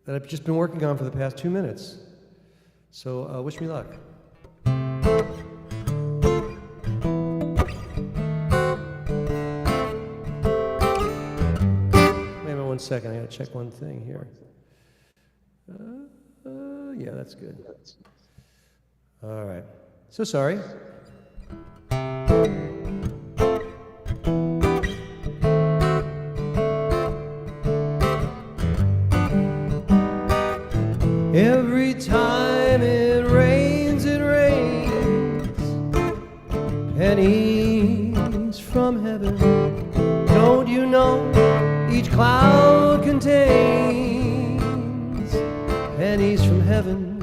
that I've just been working on for the past 2 minutes. So wish me luck. Wait a minute, 1 second. I gotta check one thing here. Yeah, that's good. All right. So sorry. Every time it rains, pennies from heaven. Don't you know each cloud contains pennies from heaven?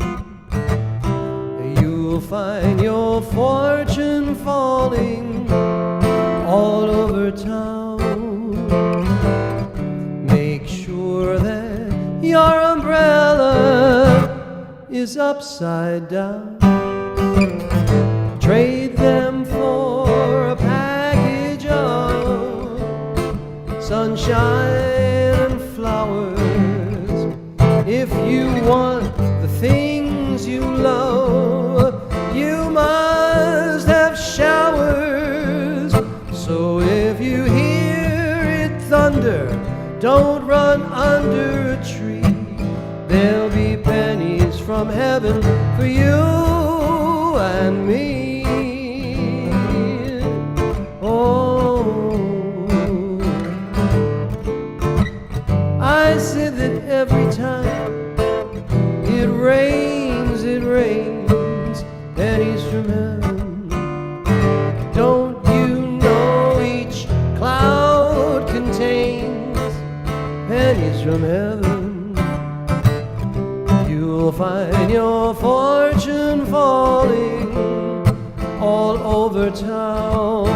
You'll find your fortune falling all over town. Make sure that your umbrella is upside down. Trade them for a package of sunshine and flowers. If you want the things you love, you must have showers. So if you hear it thunder, don't run under a tree. There'll be pennies from heaven for you and me. Oh, I said that every time it rains, pennies from heaven. Don't you know each cloud contains pennies from heaven? You'll find your fortune falling all over town.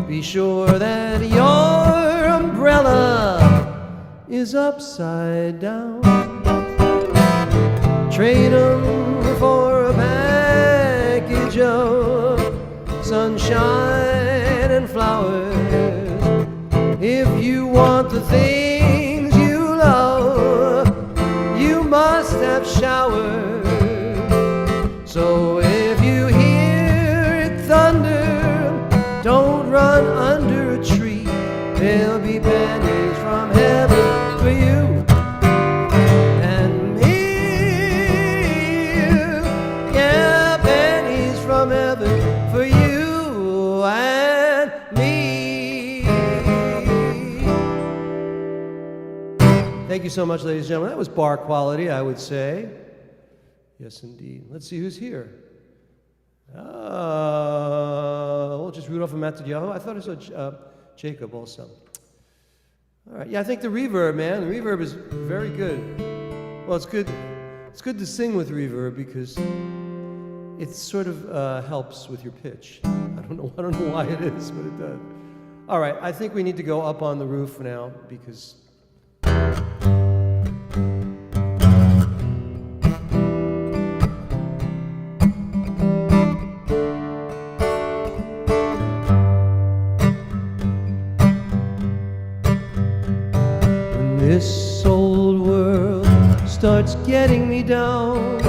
Be sure that your umbrella is upside down. Trade 'em for a package of sunshine and flowers. If you want the things you love, you must have showers. So if you hear it thunder, don't run under a tree. There'll be pennies from heaven for you and me. Yeah, pennies from heaven for you and me. Thank you so much, ladies and gentlemen. That was bar quality, I would say. Yes, indeed. Let's see who's here. Well, just Rudolph and Matadyahu. I thought I saw Jacob also. All right. Yeah, I think the reverb, man. The reverb is very good. Well, it's good. It's good to sing with reverb because it sort of helps with your pitch. I don't know why it is, but it does. All right. I think we need to go up on the roof now because. This old world starts getting me down.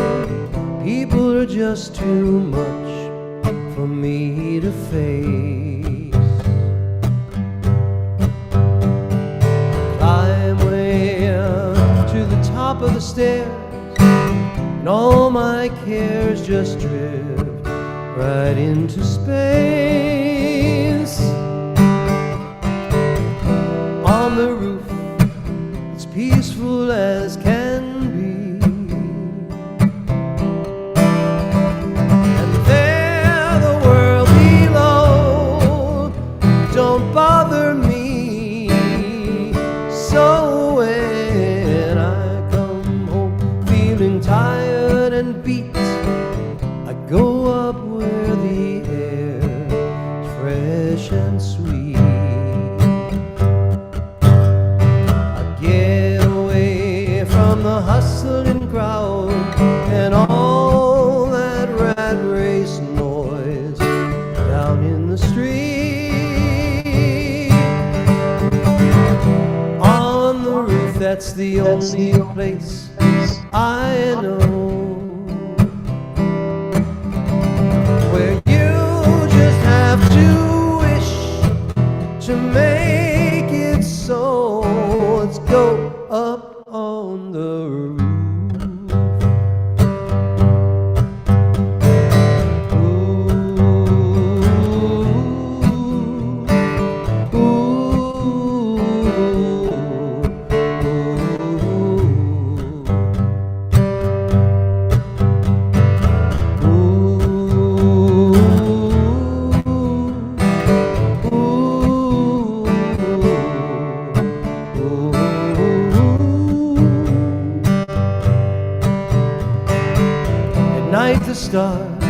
People are just too much for me to face. Climb way up to the top of the stairs, and all my cares just drift right into space. On the roof, peaceful as can be, and there the world below don't bother me. So when I come home feeling tired and beat, I go up where the air is fresh and sweet. The hustling crowd and all that rat race noise down in the street. On the roof That's the only place I know where you just have to wish to make it so. Let's go up on the roof. The stars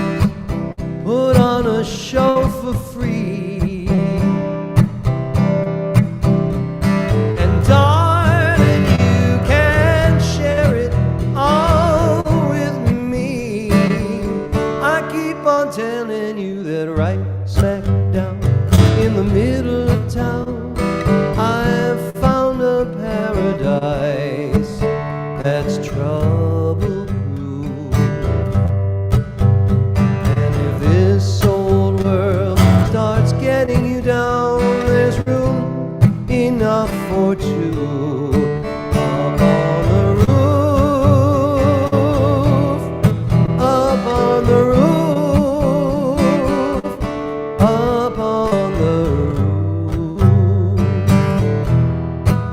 put on a show for free, and darling, you can share it all with me. I keep on telling you that right smack down in the middle of town I have found a paradise that's trouble. Getting you down, there's room enough for two. Up on the roof, up on the roof, up on the roof,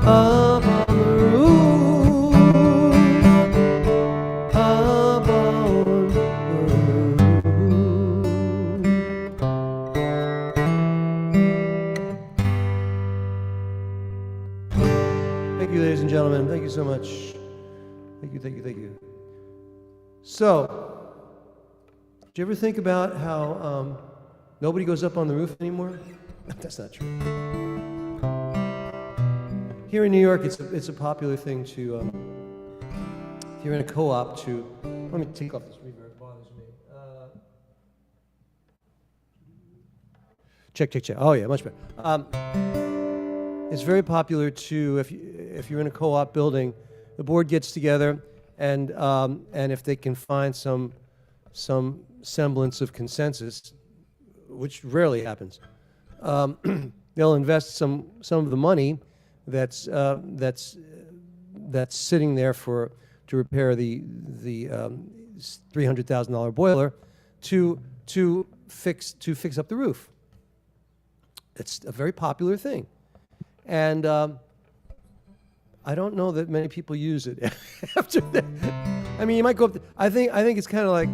up on the roof, up on the roof. Thank you, ladies and gentlemen. Thank you so much. Thank you, thank you, thank you. So, did you ever think about how nobody goes up on the roof anymore? That's not true. Here in New York, it's a popular thing to, if you're in a co-op, to, let me take off this reverb, it bothers me. Check, check, check. Oh yeah, much better. It's very popular to, if you're in a co-op building, the board gets together, and if they can find some semblance of consensus, which rarely happens, they'll invest some of the money that's sitting there to repair the $300,000 boiler to fix up the roof. It's a very popular thing. And I don't know that many people use it after that. I mean, you might go up. I think it's kind of like,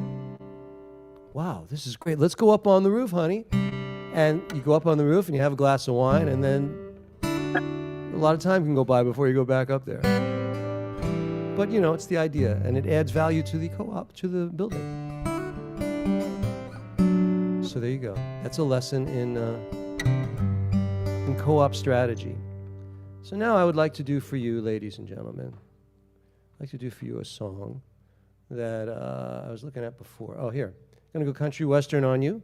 wow, this is great. Let's go up on the roof, honey. And you go up on the roof and you have a glass of wine, and then a lot of time can go by before you go back up there. But you know, it's the idea, and it adds value to the co-op, to the building. So there you go. That's a lesson in co-op strategy. So now I would like to do for you, ladies and gentlemen, I'd like to do for you a song that I was looking at before. Oh, here. I'm going to go country western on you.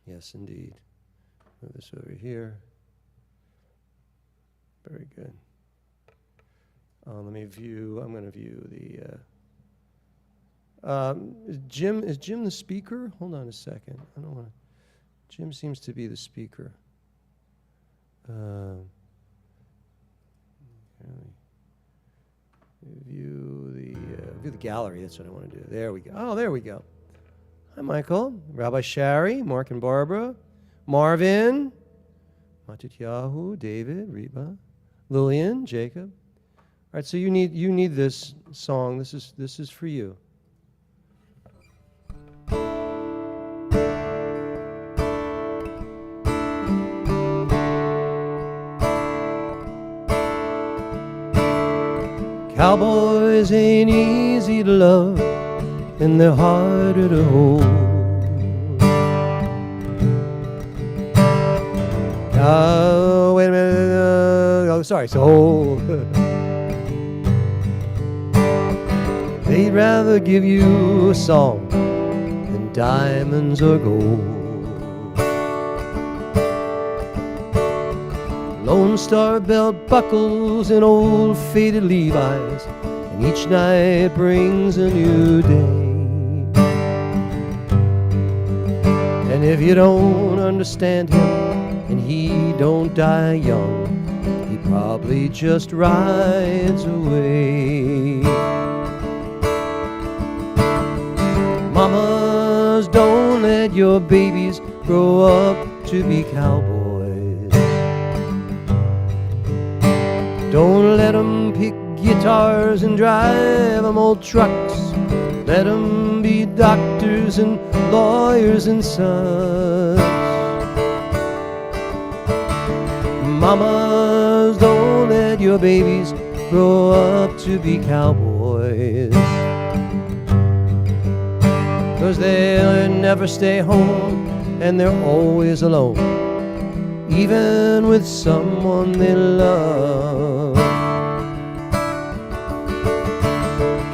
Yes, indeed. Move this over here. Very good. Let me view, I'm going to view the, is Jim the speaker? Hold on a second. I don't want to, Jim seems to be the speaker. View the gallery. That's what I want to do. There we go. Oh, there we go. Hi, Michael, Rabbi Shari, Mark and Barbara, Marvin, Matityahu, David, Reba, Lillian, Jacob. All right. So you need this song. This is for you. Cowboys ain't easy to love, and they're harder to hold. Oh, wait a minute. Oh, sorry. So they'd rather give you a song than diamonds or gold. Lone Star belt buckles and old faded Levi's, and each night brings a new day. And if you don't understand him and he don't die young, he probably just rides away. Mamas, don't let your babies grow up to be cowboys. Don't let them pick guitars and drive them old trucks. Let them be doctors and lawyers and such. Mamas, don't let your babies grow up to be cowboys, 'cause they'll never stay home and they're always alone, even with someone they love.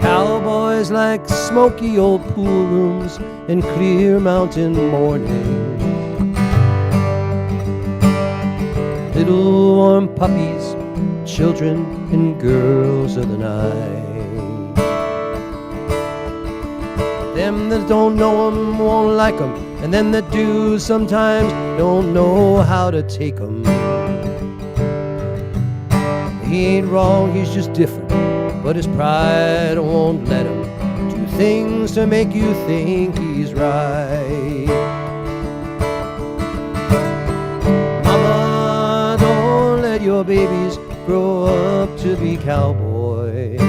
Cowboys like smoky old pool rooms and clear mountain mornings, little warm puppies, children and girls of the night. Them that don't know 'em won't like 'em, and them that do sometimes don't know how to take 'em. He ain't wrong, he's just different, but his pride won't let him do things to make you think he's right. Mama, don't let your babies grow up to be cowboys.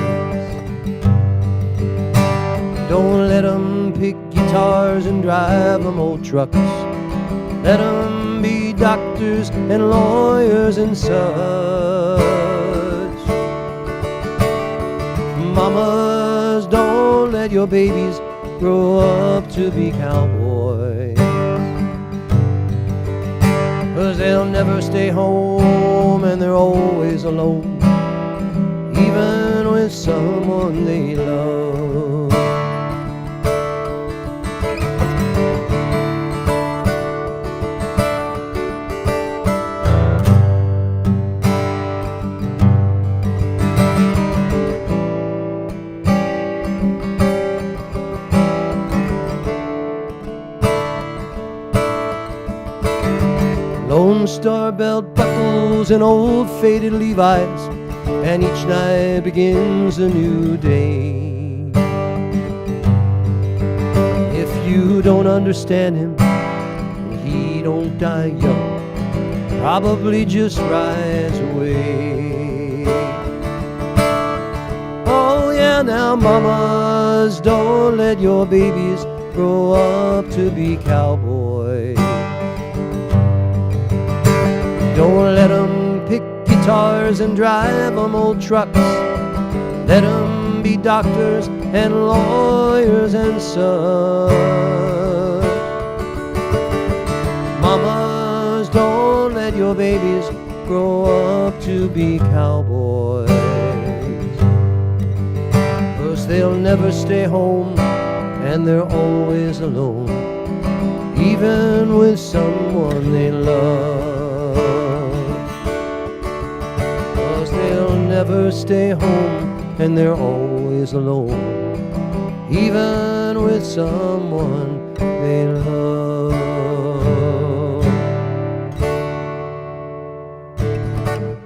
Don't let them pick guitars and drive them old trucks. Let them be doctors and lawyers and such. Mamas, don't let your babies grow up to be cowboys, 'cause they'll never stay home and they're always alone, even with someone they love. Lone Star belt buckles and old faded Levi's, and each night begins a new day. If you don't understand him, he don't die young, probably just rides away. Oh yeah, now mamas, don't let your babies grow up to be cowboys. Don't let them pick guitars and drive them old trucks. Let them be doctors and lawyers and such. Mamas, don't let your babies grow up to be cowboys, 'cause they'll never stay home and they're always alone, even with someone they love. They'll never stay home and they're always alone, even with someone they love.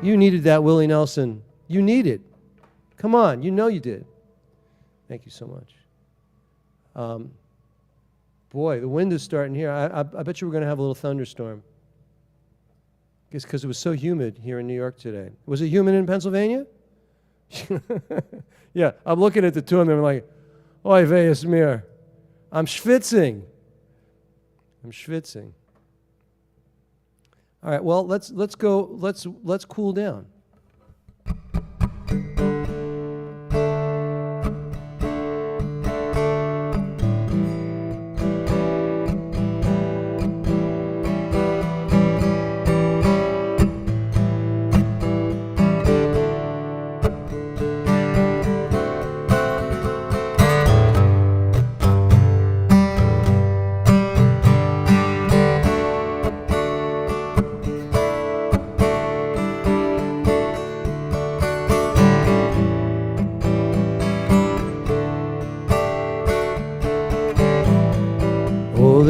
You needed that, Willie Nelson. You need it. Come on, you know you did. Thank you so much. Boy, the wind is starting here. I bet you we're going to have a little thunderstorm. It's because it was so humid here in New York today. Was it humid in Pennsylvania? Yeah, I'm looking at the two of them like, oy vey es mir. I'm schwitzing. All right, well, let's cool down.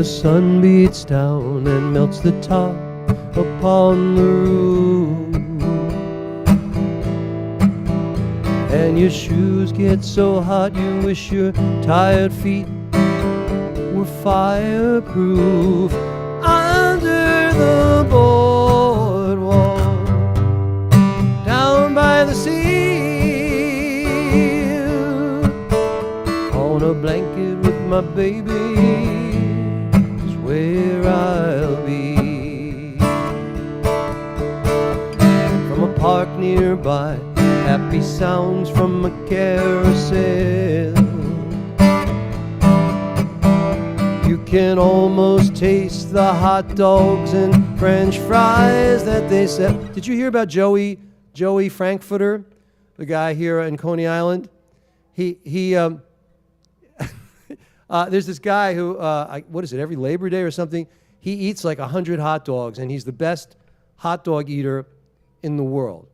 sun beats down and melts the top upon the roof, and your shoes get so hot you wish your tired feet were fireproof. Under the boardwalk, down by the sea, on a blanket with my baby is where I'll be. From a park nearby, happy sounds from a carousel. You can almost taste the hot dogs and French fries that they sell. Did you hear about Joey Frankfurter, the guy here in Coney Island? There's this guy who, what is it, every Labor Day or something, he eats like 100 hot dogs, and he's the best hot dog eater in the world.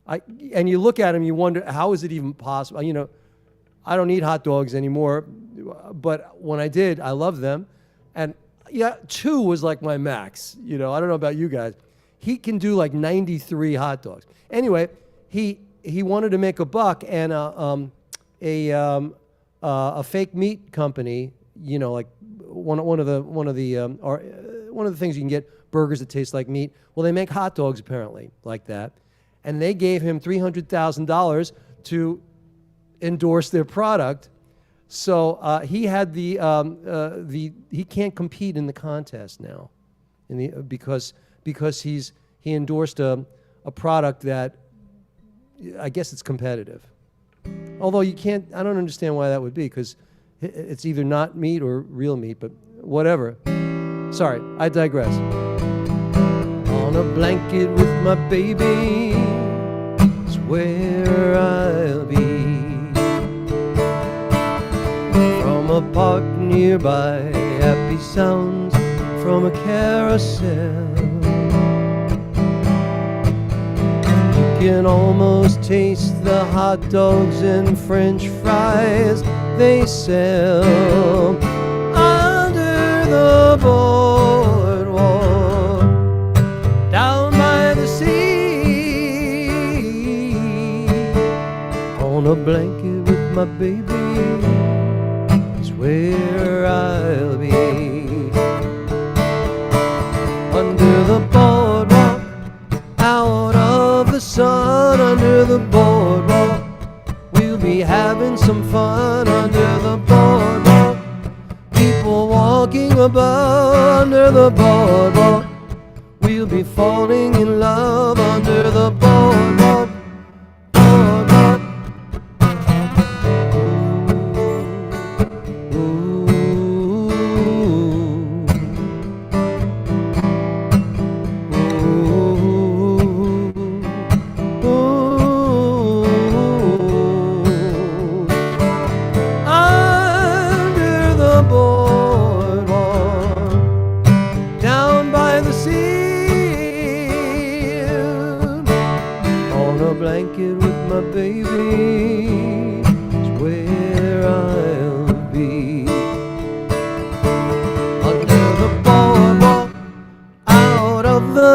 And you look at him, you wonder, how is it even possible? You know, I don't eat hot dogs anymore, but when I did, I loved them. And yeah, 2 was like my max. You know, I don't know about you guys. He can do like 93 hot dogs. Anyway, he wanted to make a buck, and a fake meat company, you know, like one of the things you can get, burgers that taste like meat. Well, they make hot dogs apparently like that, and they gave him $300,000 to endorse their product. So he had he can't compete in the contest now, because he endorsed a product that I guess it's competitive. Although you can't, I don't understand why that would be, because it's either not meat or real meat, but whatever. Sorry, I digress. On a blanket with my baby is where I'll be. From a park nearby, happy sounds from a carousel. You can almost taste the hot dogs and French fries they sell under the boardwalk, down by the sea, on a blanket with my baby is where I'll be. Under the boardwalk, out of the sun, under the boardwalk, we'll be having some fun. Under the boardwalk, people walking above. Under the boardwalk, we'll be falling in love. Under the boardwalk, boardwalk.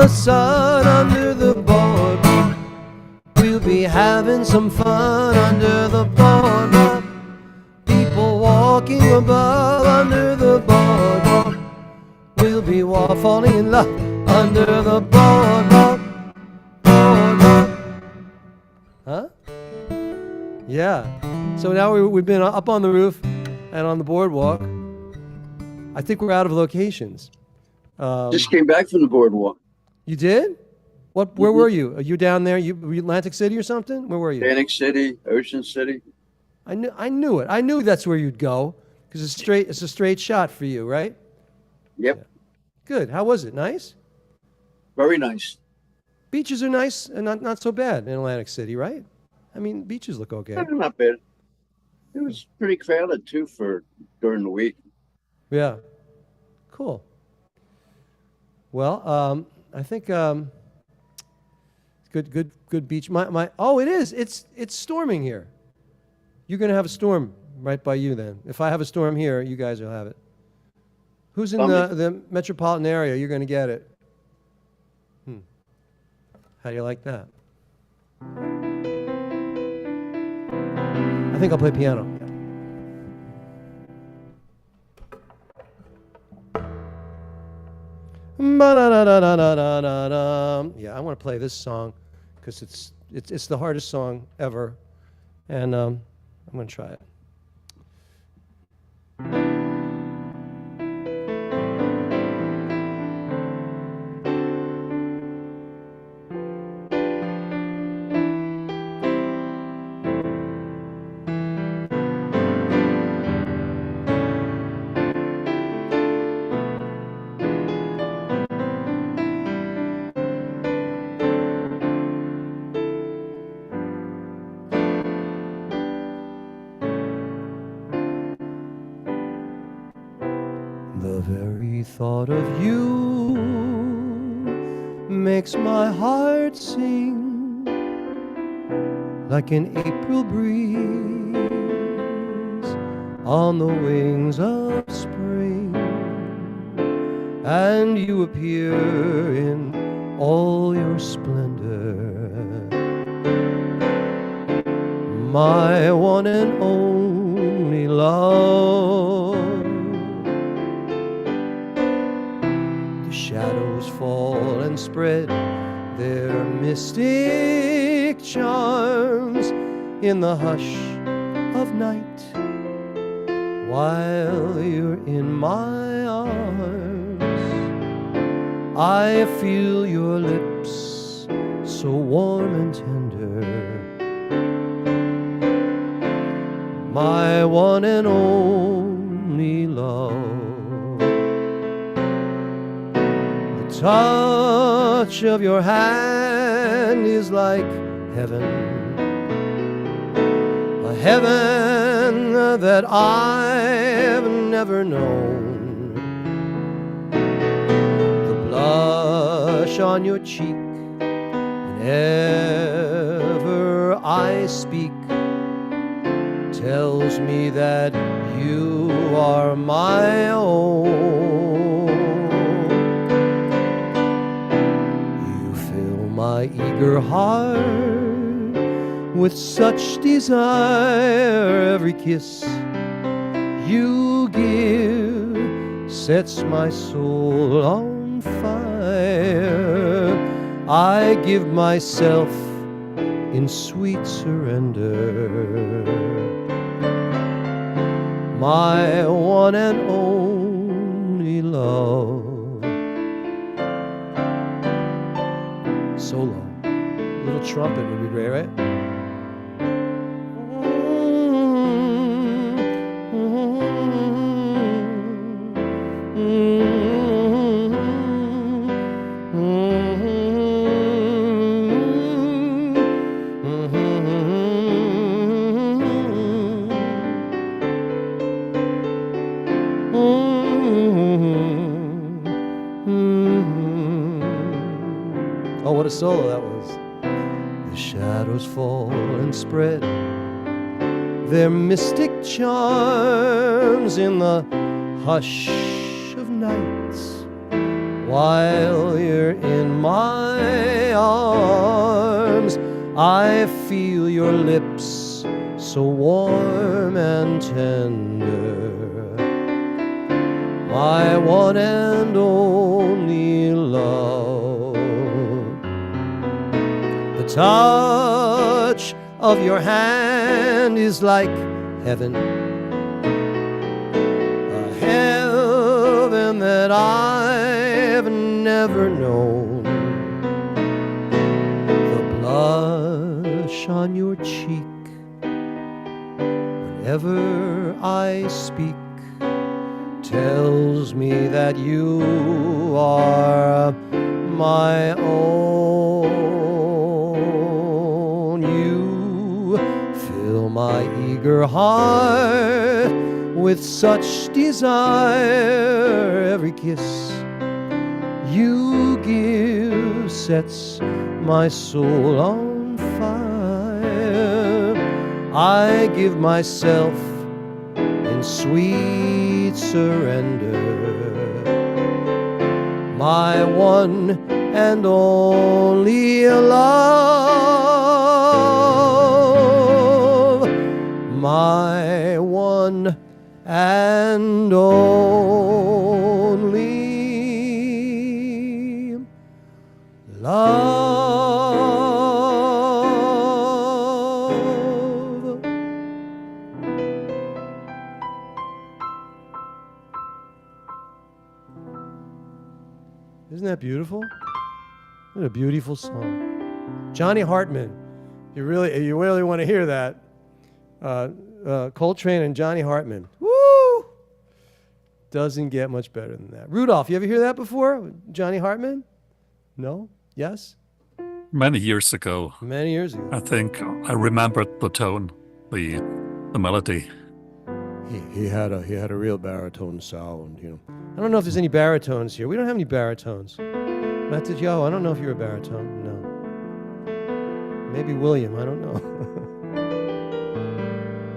Sun, under the boardwalk, we'll be having some fun. Under the boardwalk, people walking above. Under the boardwalk, we'll be falling in love. Under the boardwalk, boardwalk. Huh? Yeah. So now we've been up on the roof and on the boardwalk. I think we're out of locations. Just came back from the boardwalk. You did? What? Where were you? Are you down there? Were you Atlantic City or something? Where were you? Atlantic City, Ocean City. I knew it. I knew that's where you'd go, because it's a straight shot for you, right? Yep. Yeah. Good. How was it? Nice? Very nice. Beaches are nice and not so bad in Atlantic City, right? I mean, beaches look okay. Not bad. It was pretty crowded too during the week. Yeah. Cool. Well, I think good beach. Oh, it is. It's storming here. You're gonna have a storm right by you then. If I have a storm here, you guys will have it. Who's in Tell me. the metropolitan area? You're going to get it. How do you like that? I think I'll play piano. Ba-da-da-da-da-da-da-da. Yeah, I want to play this song because it's the hardest song ever, and I'm going to try it. The very thought of you makes my heart sing like an April breeze on the wings of spring, and you appear in all your splendor, my one and only love. Shadows fall and spread their mystic charms in the hush of night, while you're in my arms. I feel your lips so warm and tender, my one and only love. Touch of your hand is like heaven, a heaven that I've never known. The blush on your cheek whenever I speak tells me that you are my own. My eager heart with such desire, every kiss you give sets my soul on fire. I give myself in sweet surrender, my one and only love. Solo. A little trumpet would be great, right? Oh, what a solo that was. The shadows fall and spread their mystic charms in the hush of nights, while you're in my arms. I feel your lips so warm and tender, my one and only love. The touch of your hand is like heaven, a heaven that I've never known. The blush on your cheek whenever I speak tells me that you are my own. You fill my eager heart with such desire. Every kiss you give sets my soul on fire. I give myself in sweet surrender, my one and only love, my one and only love. Isn't that beautiful? What a beautiful song. Johnny Hartman. You really want to hear that. Coltrane and Johnny Hartman. Woo! Doesn't get much better than that. Rudolph, you ever hear that before? Johnny Hartman? No? Yes? Many years ago, Many years ago. I think I remembered the tone, the melody. He had a real baritone sound, you know. I don't know if there's any baritones here. We don't have any baritones. Matadyo, I don't know if you're a baritone. No. Maybe William, I don't know.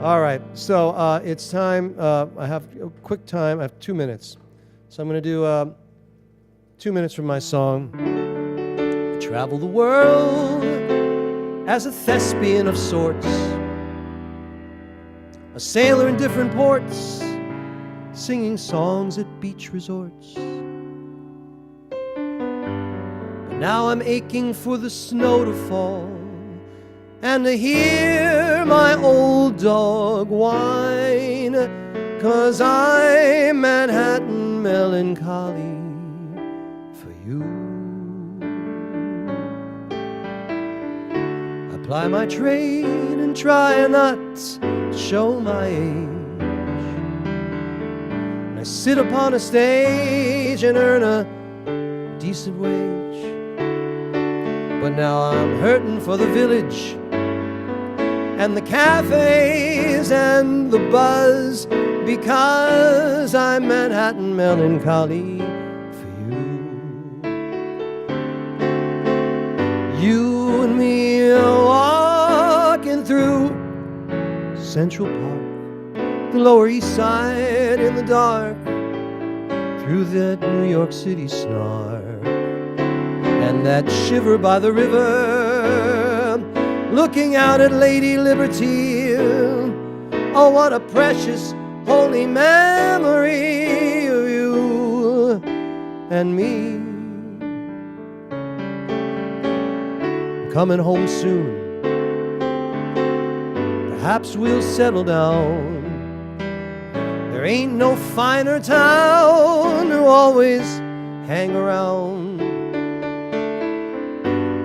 All right, so it's time. I have a quick time. I have 2 minutes. So I'm going to do 2 minutes from my song. I travel the world as a thespian of sorts, a sailor in different ports, singing songs at beach resorts. But now I'm aching for the snow to fall and to hear my old dog whine, 'cause I'm Manhattan melancholy for you. I ply my trade and try not to show my age. I sit upon a stage and earn a decent wage. But now I'm hurting for the village and the cafes and the buzz, because I'm Manhattan melancholy for you. You and me are walking through Central Park, the Lower East Side in the dark, through that New York City snark and that shiver by the river, looking out at Lady Liberty. Oh, what a precious, holy memory of you and me. Coming home soon, perhaps we'll settle down. There ain't no finer town to always hang around.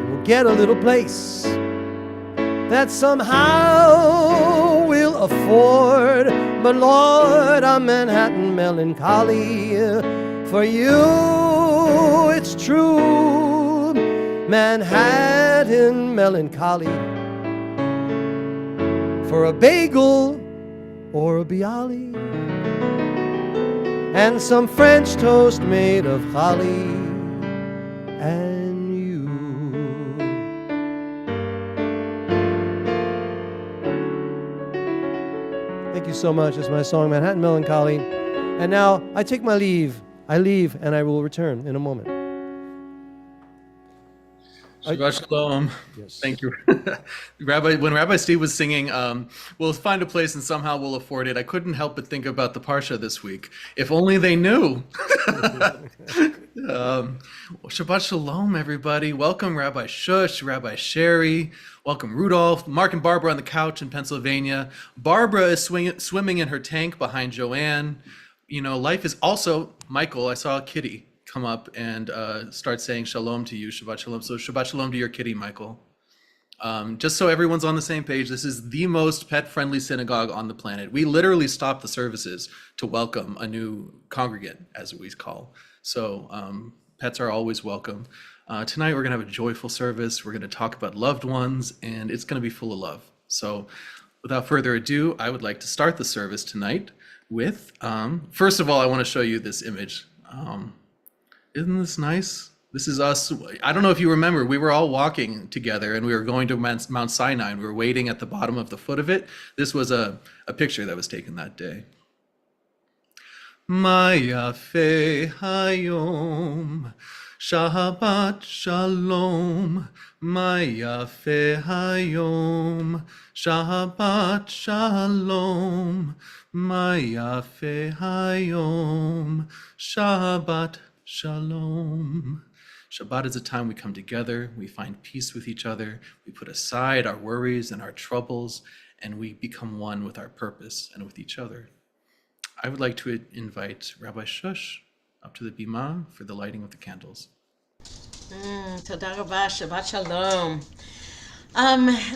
We'll get a little place that somehow we'll afford. But Lord, I'm Manhattan melancholy for you. It's true, Manhattan melancholy for a bagel or a bialy and some French toast made of holly and you. Thank you so much. It's my song, Manhattan Melancholy. And now I take my leave. I leave and I will return in a moment. Shabbat Shalom. Yes. Thank you. When Rabbi Steve was singing, we'll find a place and somehow we'll afford it, I couldn't help but think about the Parsha this week. If only they knew. Shabbat Shalom, everybody. Welcome, Rabbi Shush, Rabbi Sherry. Welcome, Rudolph. Mark and Barbara on the couch in Pennsylvania. Barbara is swimming in her tank behind Joanne. You know, life is also, Michael, I saw a kitty come up and start saying shalom to you, Shabbat Shalom. So Shabbat Shalom to your kitty, Michael. Just so everyone's on the same page, this is the most pet-friendly synagogue on the planet. We literally stop the services to welcome a new congregant, as we call. So pets are always welcome. Tonight we're gonna have a joyful service. We're gonna talk about loved ones, and it's gonna be full of love. So without further ado, I would like to start the service tonight with, first of all, I wanna show you this image. Isn't this nice? This is us. I don't know if you remember, we were all walking together and we were going to Mount Sinai and we were waiting at the bottom of the foot of it. This was a picture that was taken that day. מה יפה היום. Shabbat Shalom, מה יפה היום. Shabbat Shalom, מה יפה היום. Shabbat Shalom. Shabbat is a time we come together, we find peace with each other, we put aside our worries and our troubles, and we become one with our purpose and with each other. I would like to invite Rabbi Shush up to the bima for the lighting of the candles. Toda rabah, Shabbat Shalom.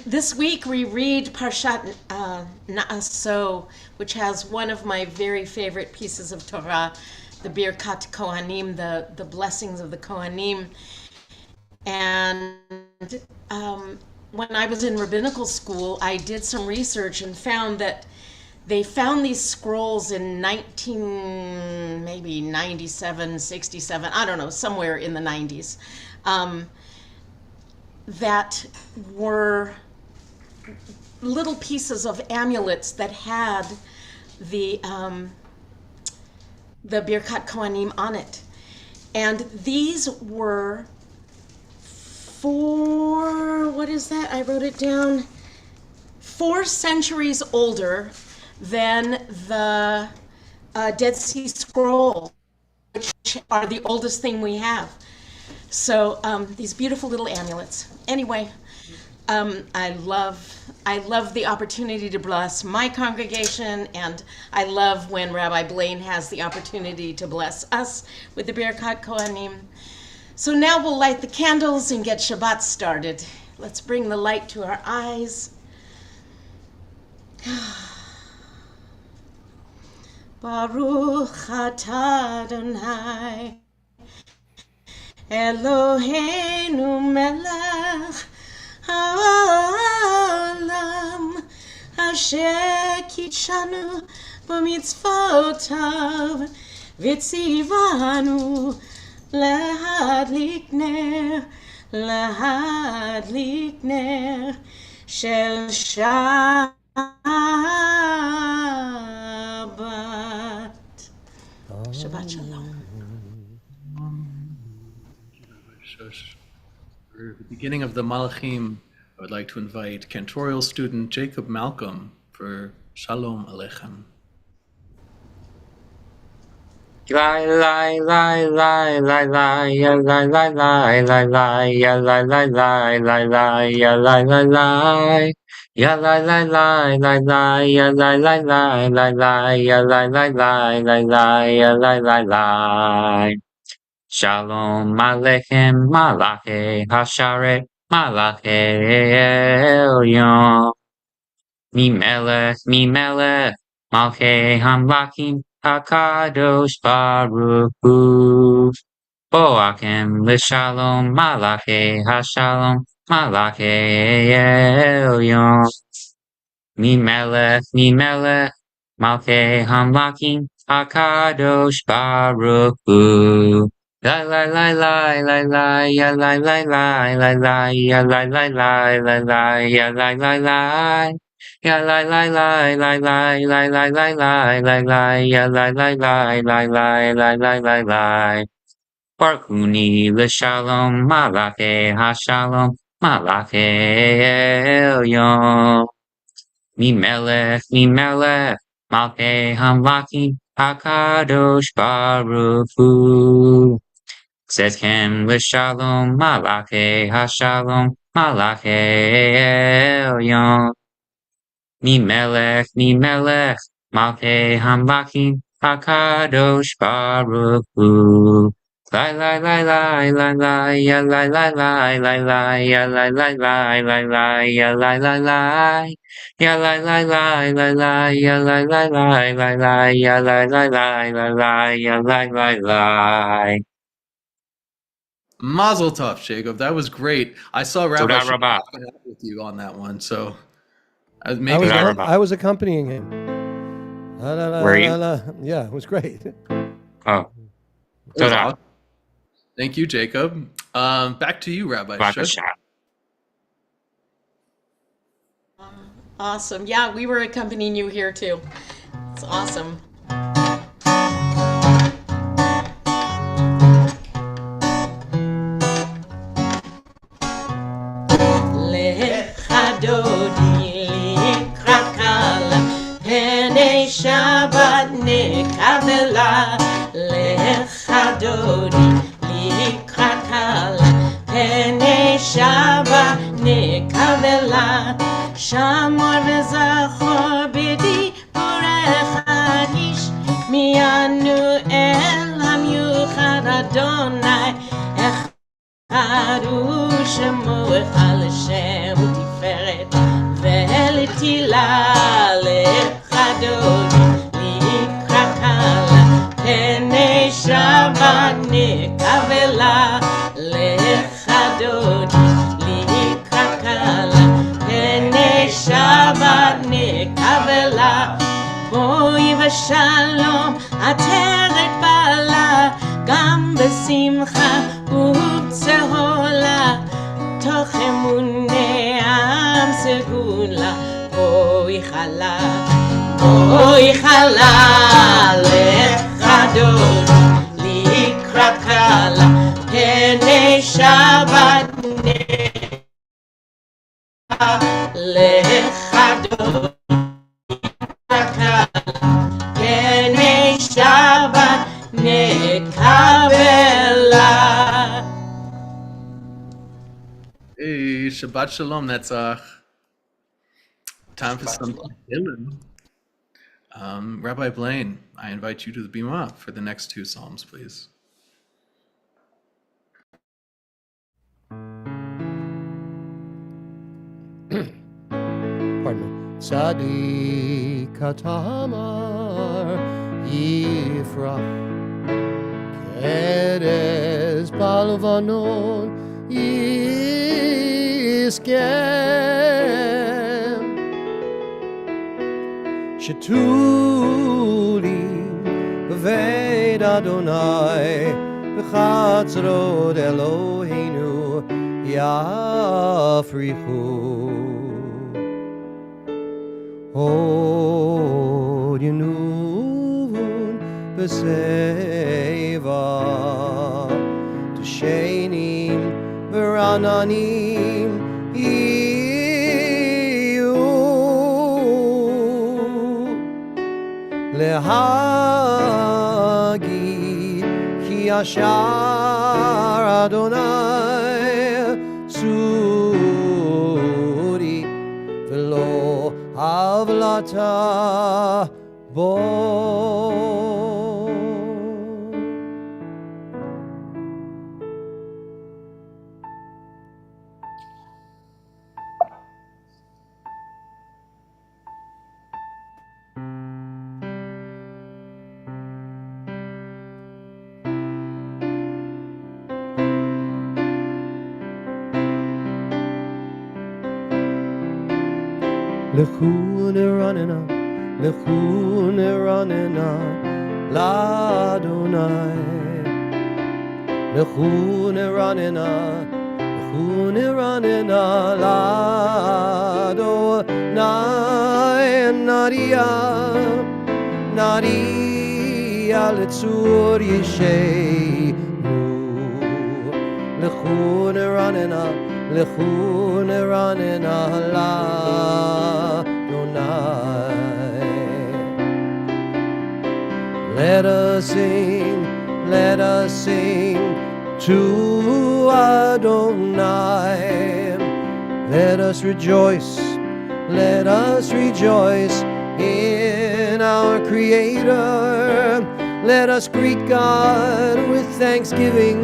This week we read Parshat Na'aso, which has one of my very favorite pieces of Torah, the Birkat Kohanim, the blessings of the Kohanim. And when I was in rabbinical school, I did some research and found that they found these scrolls in 97, 67, I don't know, somewhere in the 90s, that were little pieces of amulets that had the Birkat Kohanim on it. And these were I wrote it down, 4 centuries older than the Dead Sea Scroll, which are the oldest thing we have. So these beautiful little amulets. Anyway, I love the opportunity to bless my congregation, and I love when Rabbi Blane has the opportunity to bless us with the Birkat Kohanim. So now we'll light the candles and get Shabbat started. Let's bring the light to our eyes. Baruch atah Adonai Eloheinu melech haolam asher kitshanu b'mitzvotav v'tzivanu להדליק נר של שבת. Shabbat Shalom. For the beginning of the Malachim, I would like to invite cantorial student Jacob Malcolm for Shalom Aleichem. Lie, lie, lie, lie, lie, lie, ya lie, lie, lie, lie, lie, ya lie, lie, lie, lie, lie, ya lie, lie, lie, ya lie, lie, lie, lie, lie, ya lie, lie, lie, lie, lie, ya lie, lie, lie, lie, lie, ya lie, lie, lie. Shalom Aleichem, Malache Hasharet, Malache Elyon. Mimelech, Malchei Hamlakim, HaKadosh Baruch Hu. Boakim L'Shalom, Malachi HaShalom, Malachi Elyon. Mimelech, Malchei Hamlakim, HaKadosh Baruch Hu. La la la la la la ya la la la la la ya la la la la la ya la la la. Ya la la la la la la la la la la la ya la la la la la la la la la. Barkuni l'shalom malache hashalom malache elyon. Mimelech malche hamlakim hakadosh baruch hu. Tzedkem l'shalom malache hashalom malache elyon. Mimelech, Malchei Hamlakim, HaKadosh Baruch Hu. Lai lai lai lai lai lai ya lai lai lai lai lai ya lai lai lai lai lai ya lai lai lai ya lai lai lai lai lai ya lai lai lai lai lai ya lai lai lai lai lai ya lai lai lai. Mazel tov, Jacob. That was great. I saw Rabbi Toda rabah. with you on that one, so I was accompanying him. Were you? Yeah, it was great. Oh, Toda. Thank you, Jacob. Back to you, Rabbi. B'vakasha. Awesome. Yeah, we were accompanying you here too. It's awesome. שמור וזכור בדיבורך איש מינו אל המיוחד אדוני אחד הוא שמו אחד לשם ותפארת ולתהילה לך דודי לקראת קלה פני שבת נקבלה לך דודי לקראת קלה פני שבת נקבלה בואי ושלום עטרת בעלה גם בשמחה ובצהולה תוך אמוני עם סגולה בואי חלה לך דודי לקראת קלה פני שבת לך דודי לקראת קלה פני שבת נקבלה. Hey, Shabbat Shalom, Netzach. Time for some Dylan. Rabbi Blane, I invite you to the Bima for the next two Psalms, please. Pardon me. Tzadik Tamar Yifrach Keres Balvanon Yiskem Shetuli Beved Adonai B'chatzrot Eloheinu Yafrichu Hod Yenuvun B'seva T'shenim V'rananim Iyu Lehagi Ki Ashar Adonai Tzuri V'lo Avlata bo. Lechune ranena, l'Adonai. Lechune ranena, l'Adonai. Nadia letzur yesheinu. Lechune ranena, l'Adonai. Let us sing to Adonai. Let us rejoice in our Creator. Let us greet God with thanksgiving,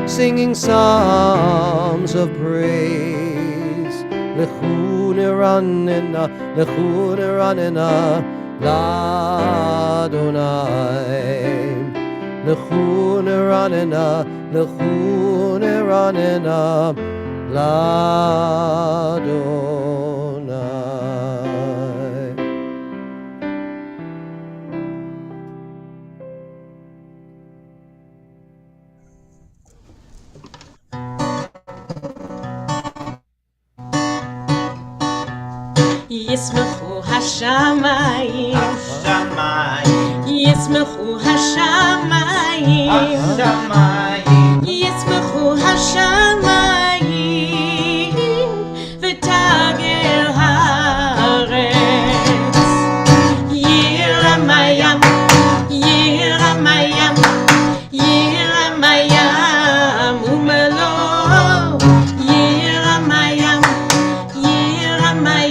singing psalms of praise. Lechune ranena, l'Adonai. Lechune ranena, l'Adonai. ישמחו השמיים, ישמחו השמיים, ישמחו השמיים, ותגר הארץ. ירם הים, ירם הים, ירם הים ומלואו. ירם הים, ירם הים.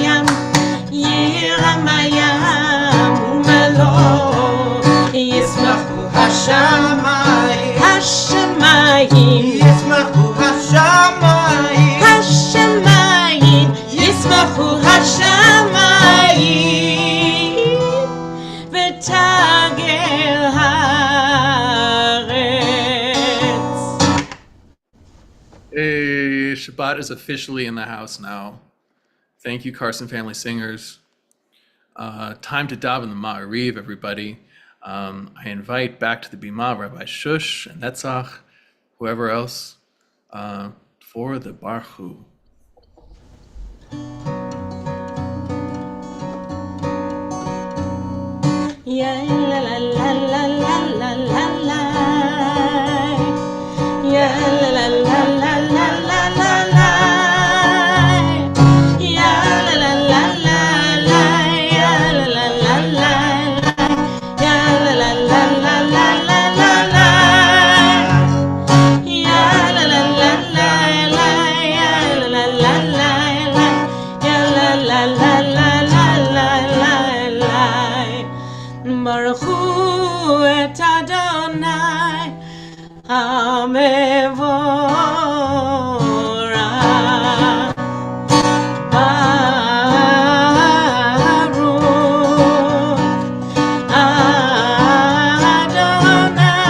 ישמחו השמיים ותגל הארץ. Hey, Shabbat is officially in the house now. Thank you, Carson Family Singers. Time to daven the Ma'ariv, everybody. I invite back to the Bima Rabbi Shush and Netzach, whoever else, for the Baruch. Ya la la la la la la la la. Ya la la la la la la la la. Ya la la la la la. Ya la la la la la. Ya la la la la la la la la. Ya la la la la la. Ya la la la la la. Ya la la la la la la la. Baruch Hu et Adonai HaMevorach. Baruch Adonai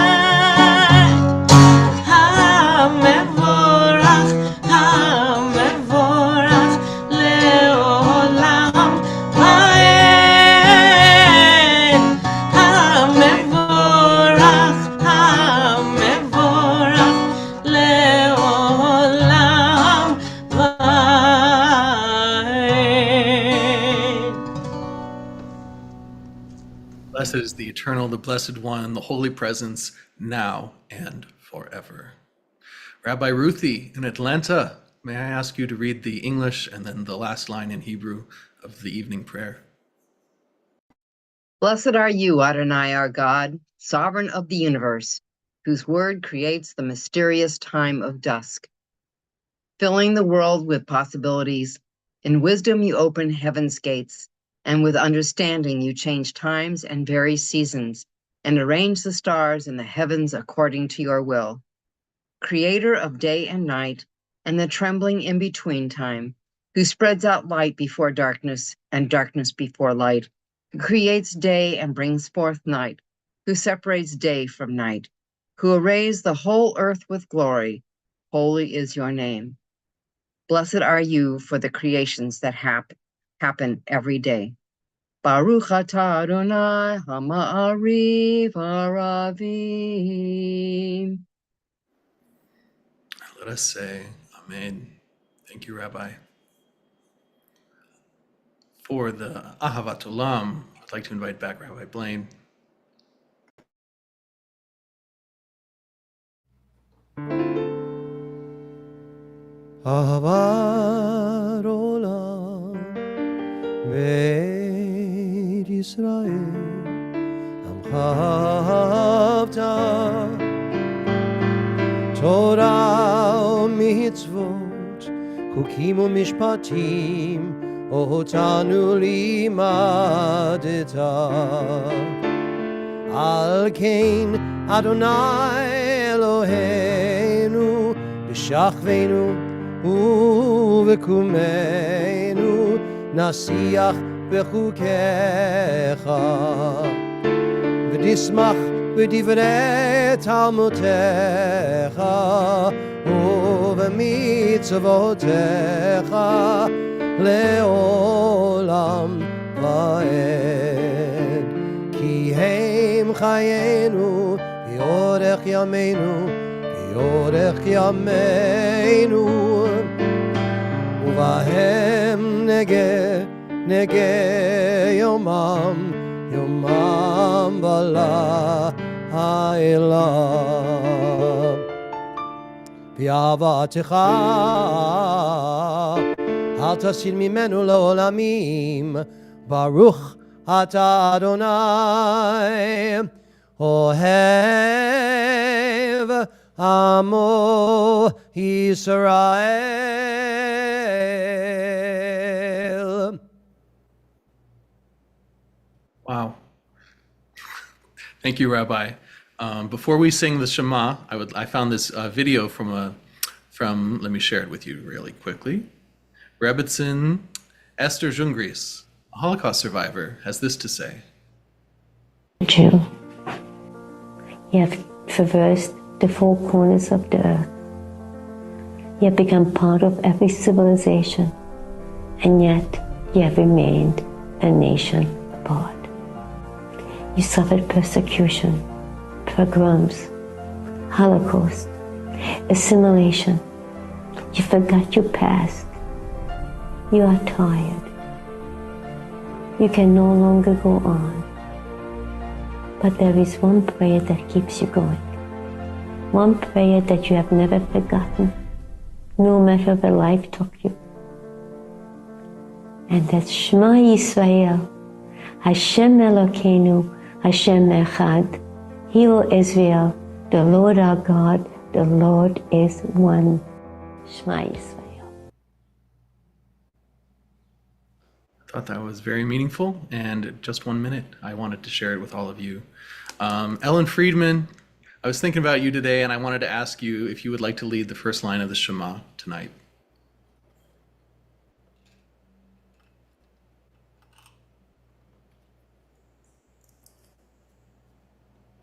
HaMevorach, HaMevorach le'olam va'ed. HaMevorach, HaMevorach le'olam va'ed. Blessed is the eternal, the blessed one, the holy presence, now and forever. Rabbi Ruthie in Atlanta, may I ask you to read the English and then the last line in Hebrew of the evening prayer? Blessed are you, Adonai, our God, sovereign of the universe, whose word creates the mysterious time of dusk, filling the world with possibilities. In wisdom, you open heaven's gates, and with understanding, you change times and vary seasons, and arrange the stars in the heavens according to your will. Creator of day and night, and the trembling in between time, who spreads out light before darkness and darkness before light, who creates day and brings forth night, who separates day from night, who arrays the whole earth with glory. Holy is your name. Blessed are you for the creations that happen every day. Baruch atah Adonai ha'ma'ariv haravim. Let us say Amen. Thank you, Rabbi. For the Ahavat Olam, I'd like to invite back Rabbi Blane. אהבת עולם בית ישראל עמך אהבת תורה ומצוות חוקים ומשפטים אותנו לימדת על כן אדוני אלוהינו בשכבנו ובקומנו נשיח בחוקיך ונשמח בדברי תלמודך ובמצוותיך לעולם ועד כי הם חיינו באורך ימינו באורך ימינו ובהם נגה יומם בלילה באהבתך אל תסיר ממנו לעולמים ברוך אתה אדוני אוהב עמו ישראל. Wow. Thank you, Rabbi. Before we sing the Shema, I found this video from let me share it with you really quickly. Rebbitzin Esther Jungries, a Holocaust survivor, has this to say. Jew. You have traversed the four corners of the earth. You have become part of every civilization, and yet you have remained a nation apart. You suffered persecution, pogroms, Holocaust, assimilation. You forgot your past. You are tired. You can no longer go on. But there is one prayer that keeps you going. One prayer that you have never forgotten, no matter where life took you. And that's Shema Yisrael, Hashem Elokeinu, Hashem Echad, Hear, O Israel, the Lord our God, the Lord is one. Shema Yisrael. Thought that was very meaningful, and just 1 minute, I wanted to share it with all of you. Ellen Friedman, I was thinking about you today, and I wanted to ask you if you would like to lead the first line of the Shema tonight.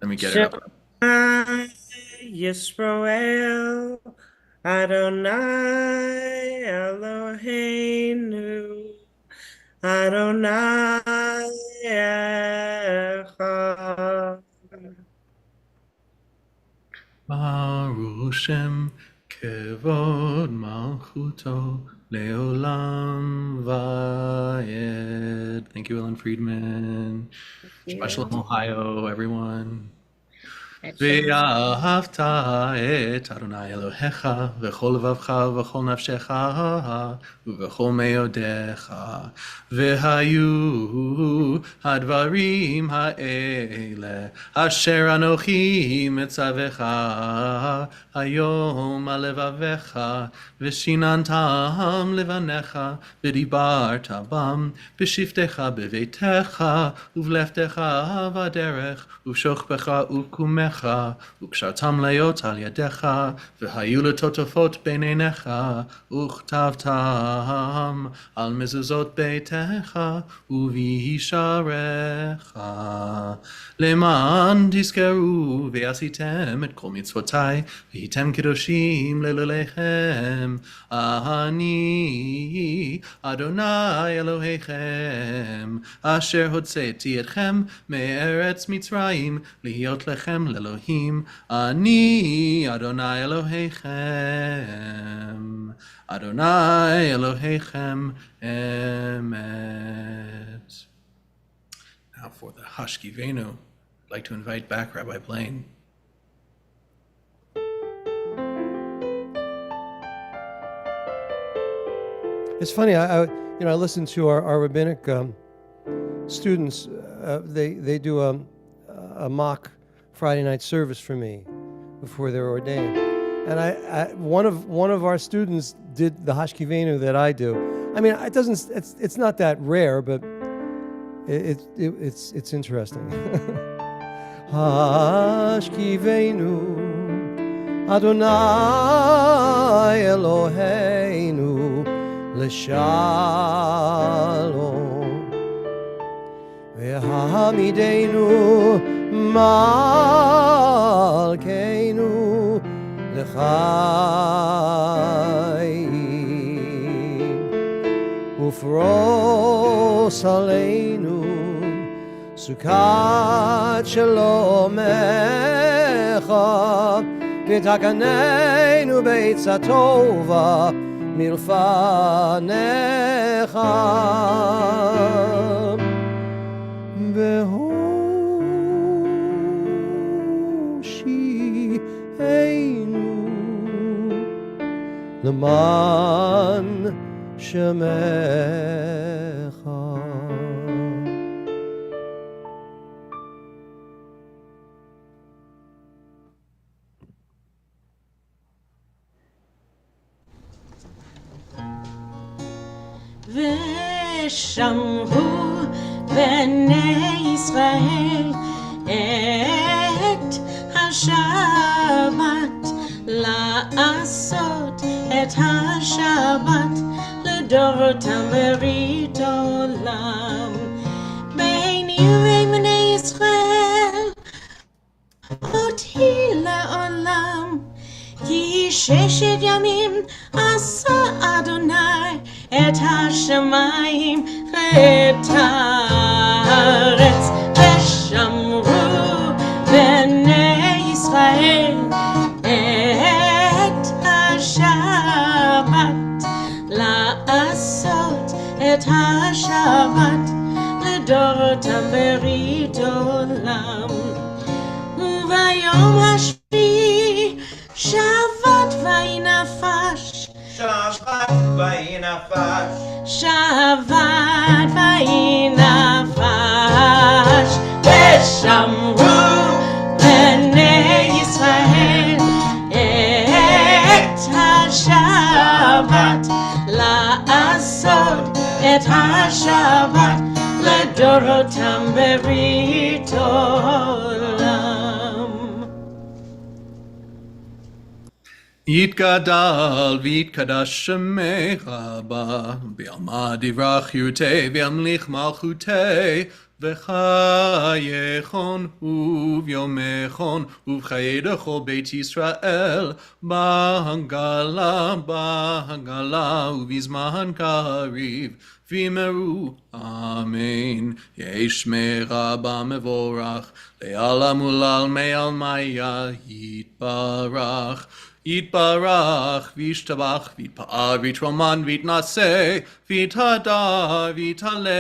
Let me get it up. Yisrael, Adonai Eloheinu, Adonai Echad. Baruch Shem Kevod Malchuto Leolam Vayed. Thank you, Ellen Friedman. Shabbat Shalom, Ohio, everyone. ואהבת את אדוני אלוהיך בכל לבבך ובכל נפשך ובכל מאודיך. והיו הדברים האלה אשר אנוכי מצווך היום על לבביך, ושיננתם לבניך ודיברת בם בשבתך בביתך ובלכתך בדרך ובשוכבך ובקומך, וקשרתם להיות על ידיך, והיו לטוטפות בין עיניך, וכתבתם על מזוזות ביתך ובישעריך. למען תזכרו ועשיתם את כל מצוותיי, והייתם קדושים לאלוהיכם. אני אדוני אלוהיכם, אשר הוצאתי אתכם מארץ מצרים, להיות לכם לאלוהים. אני אדוני אלוהיכם, אדוני אלוהיכם emet. Now for the Hashkivenu, I'd like to invite back Rabbi Blane. It's funny. I listen to our rabbinic students. They do a mock Friday night service for me before they're ordained, and one of our students did the Hashkivenu that I do. I mean, it's not that rare, but it's interesting. Hashkivenu Adonai Eloheinu L'shalom V'hamidenu Malkeinu L'chaim Ufros Aleinu Sukkot Shalomecha V'takanenu B'eitza Tova Milfanecha Behoshi'einu L'man Shemecha. ושמעו בני ישראל את השבת, לעשות את השבת לדורותם ברית עולם. ביני ובין בני ישראל אותי לעולם. כי ששת ימים עשה אדוני את השמיים ואת הארץ, ושמרו בני ישראל את השבת, לעשות את השבת לדורותם ברית עולם. וביום השביעי שבת ויהי נפש, שבת ויהי נפש, שבת ויהי נפש, ושמרו בני ישראל את השבת, לעשות את השבת לדורותם ברית עולם. יתגדל ויתקדש שמך בה, בעלמא דברך ירתה וימליך מלכותי, וחייכון וביומכון ובחיי דכל בית ישראל, בהגלה ובזמן קריב, ויאמרו אמן. יהי שמך רבה מבורך, לעלם ולעלמי עלמיה יתברך. יתברך וישתבח ויתפאר ויתרומן ויתנשא ויתהדר ויתעלה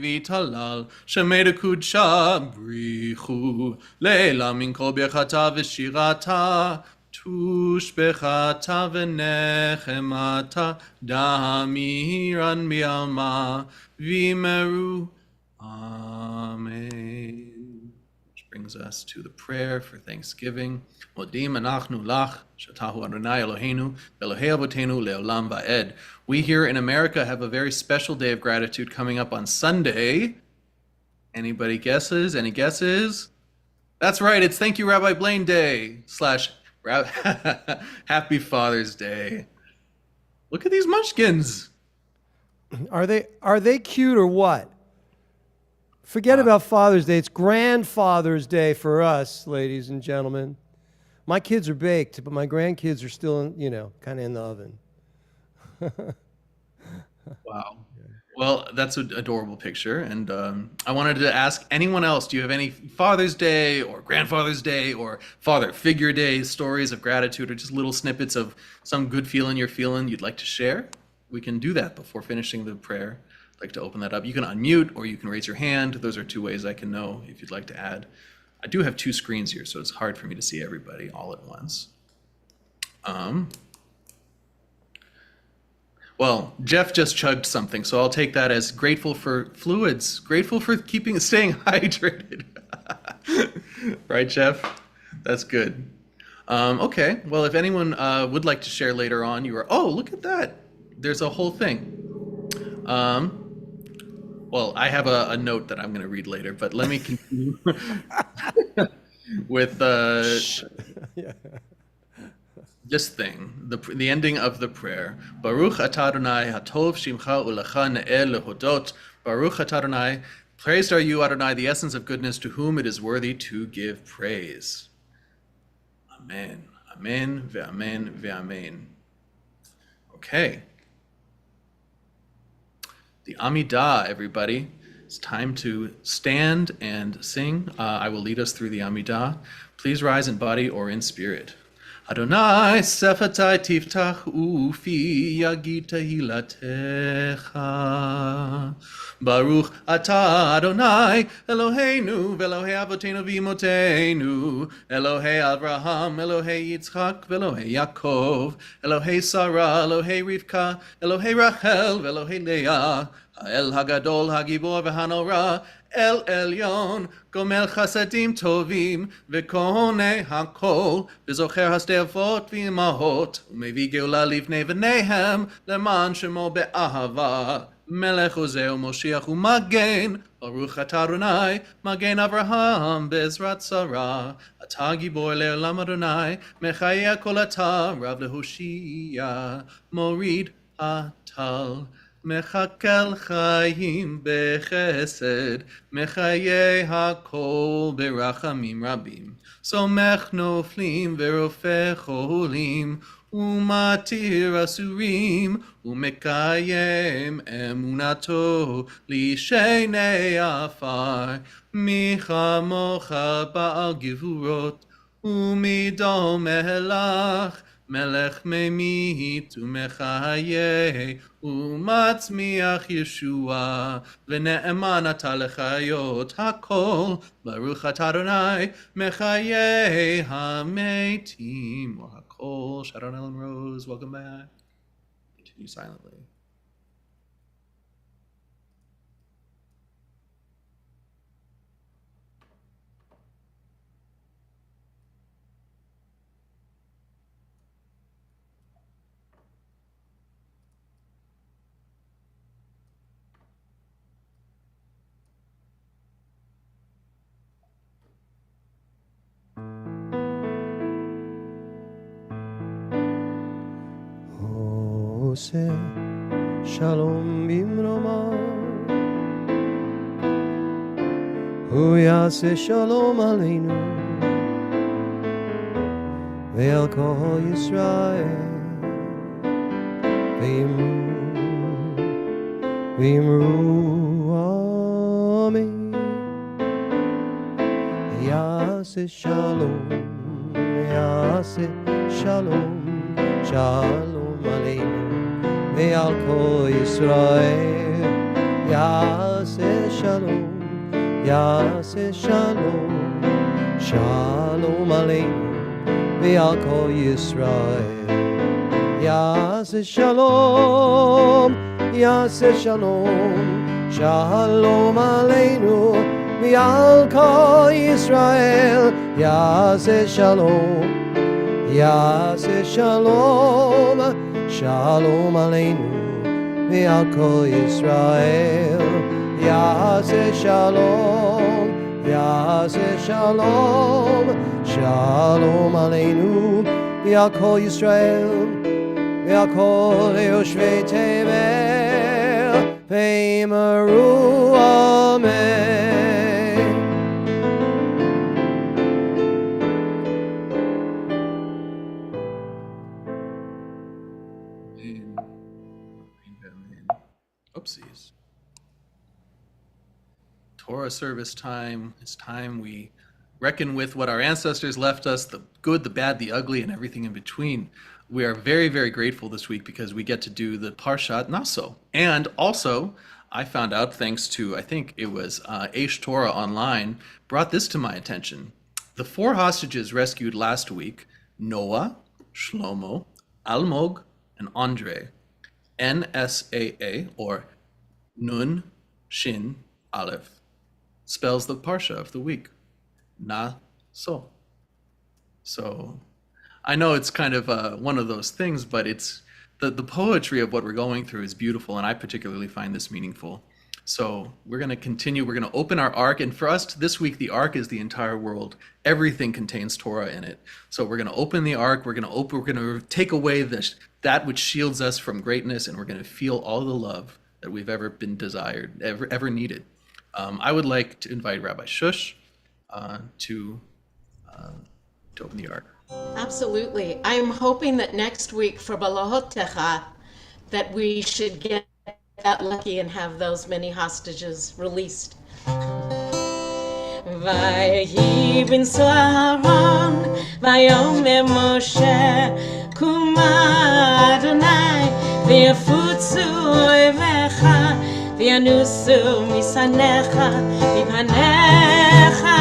ויתהלל, שמי דקודשה בריחו לעילה מן כל ברכתה ושירתה, תושבחתה ונחמתה, דמירן בעלמא, ויאמרו amen. Brings us to the prayer for Thanksgiving. Modim anachnu lach, shatahu Adonai Eloheinu, Elohei Avotenu leolam va'ed. We here in America have a very special day of gratitude coming up on Sunday. Anybody guesses? Any guesses? That's right, it's Thank You Rabbi Blane Day / Happy Father's Day. Look at these munchkins. Are they cute or what? Forget about Father's Day. It's Grandfather's Day for us, ladies and gentlemen. My kids are baked, but my grandkids are still, kind of in the oven. Wow. Well, that's an adorable picture. And I wanted to ask anyone else, do you have any Father's Day or Grandfather's Day or Father Figure Day stories of gratitude, or just little snippets of some good feeling you're feeling you'd like to share? We can do that before finishing the prayer. I'd like to open that up. You can unmute or you can raise your hand. Those are two ways I can know if you'd like to add. I do have two screens here, so it's hard for me to see everybody all at once. Well, Jeff just chugged something, so I'll take that as grateful for fluids, grateful for staying hydrated. Right, Jeff? That's good. Okay, well, if anyone would like to share later on, oh, look at that. There's a whole thing. Well, I have a note that I'm going to read later, but let me continue with this thing, the ending of the prayer. Baruch atah Adonai hatov shimcha ulecha ne'el lehodot. Baruch atah Adonai, praised are you, Adonai, the essence of goodness, to whom it is worthy to give praise. Amen. Amen ve'amen ve'amen. Okay. The Amidah, everybody. It's time to stand and sing. I will lead us through the Amidah. Please rise in body or in spirit. Adonai sefatai tiftach ufi yagid tehilatecha. Baruch atah Adonai Eloheinu ve'Elohei Avotenu v'imotenu, Elohei Avraham, Elohei Yitzchak, ve'Elohei Yaakov, Elohei Sarah, Elohei Rivka, Elohei Rachel, ve'Elohei Leah, El Hagadol Hagibor v'Hanora, El Elyon, Gomel Chasadim Tovim, V'Kohonei HaKol, V'Zocher Hasdei Avot v'Imahot, U'Mevi Geula Livnei V'Nehem, Leman Shemo Be'ahava, Melech Hoseh Moshiach U'Magen, Baruch atah Adonai, Magen Avraham, Bezrat Sarah, Atah Gibor Le'olam Adonai, Mechayeh Kol Atah, Rav Lehoshia, Morid הטל, מחכל חיים בחסד, מחיי הכל ברחמים רבים. סומך נופלים ורופא חולים, ומתיר אסורים, ומקיים אמונתו לישני עפר. מי כמוך בעל גבורות, ומדומה לך, מלך ממית ומחיה, ומצמיח ישועה, ונאמן אתה לחיות הכל, ברוך אתה אדוני, מחיי המתים, or הכל. Shout out Ellen Rose, welcome back. Continue silently. עושה שלום במרומיו, הוא יעשה שלום עלינו ועל כל ישראל, ואמרו אמן. יעשה שלום, יעשה שלום, שלום עלינו ועל כל ישראל. יעשה שלום, יעשה שלום, שלום עלינו ועל כל ישראל. יעשה שלום, יעשה שלום, שלום עלינו ועל כל ישראל. יעשה שלום, יעשה שלום, שלום עלינו ועל כל ישראל. יעשה שלום, יעשה שלום, שלום עלינו ועל כל ישראל, ועל כל יושבי תבל, ואמרו אמן. Oopsies. Torah service time. It's time we reckon with what our ancestors left us, the good, the bad, the ugly, and everything in between. We are very, very grateful this week because we get to do the Parshat Naso. And also, I found out, thanks to, I think it was Aish Torah Online, brought this to my attention. The 4 hostages rescued last week, Noah, Shlomo, Almog, and Andre, NSAA, or Nun Shin Aleph, spells the Parsha of the week, Na-so. So I know it's kind of one of those things, but it's the poetry of what we're going through is beautiful, and I particularly find this meaningful. So we're going to continue. We're going to open our ark, and for us this week, the ark is the entire world. Everything contains Torah in it. So we're going to open the ark. We're going to take away that which shields us from greatness, and we're going to feel all the love that we've ever been desired, ever needed. I would like to invite Rabbi Shush to open the ark. Absolutely. I'm hoping that next week for Balahotecha that we should get that lucky and have those many hostages released. Vayi bin Saharon, Vayomer Moshe, Kuma Adonai, V'yafutzu oivecha, V'yanusu misanecha, Mipanecha,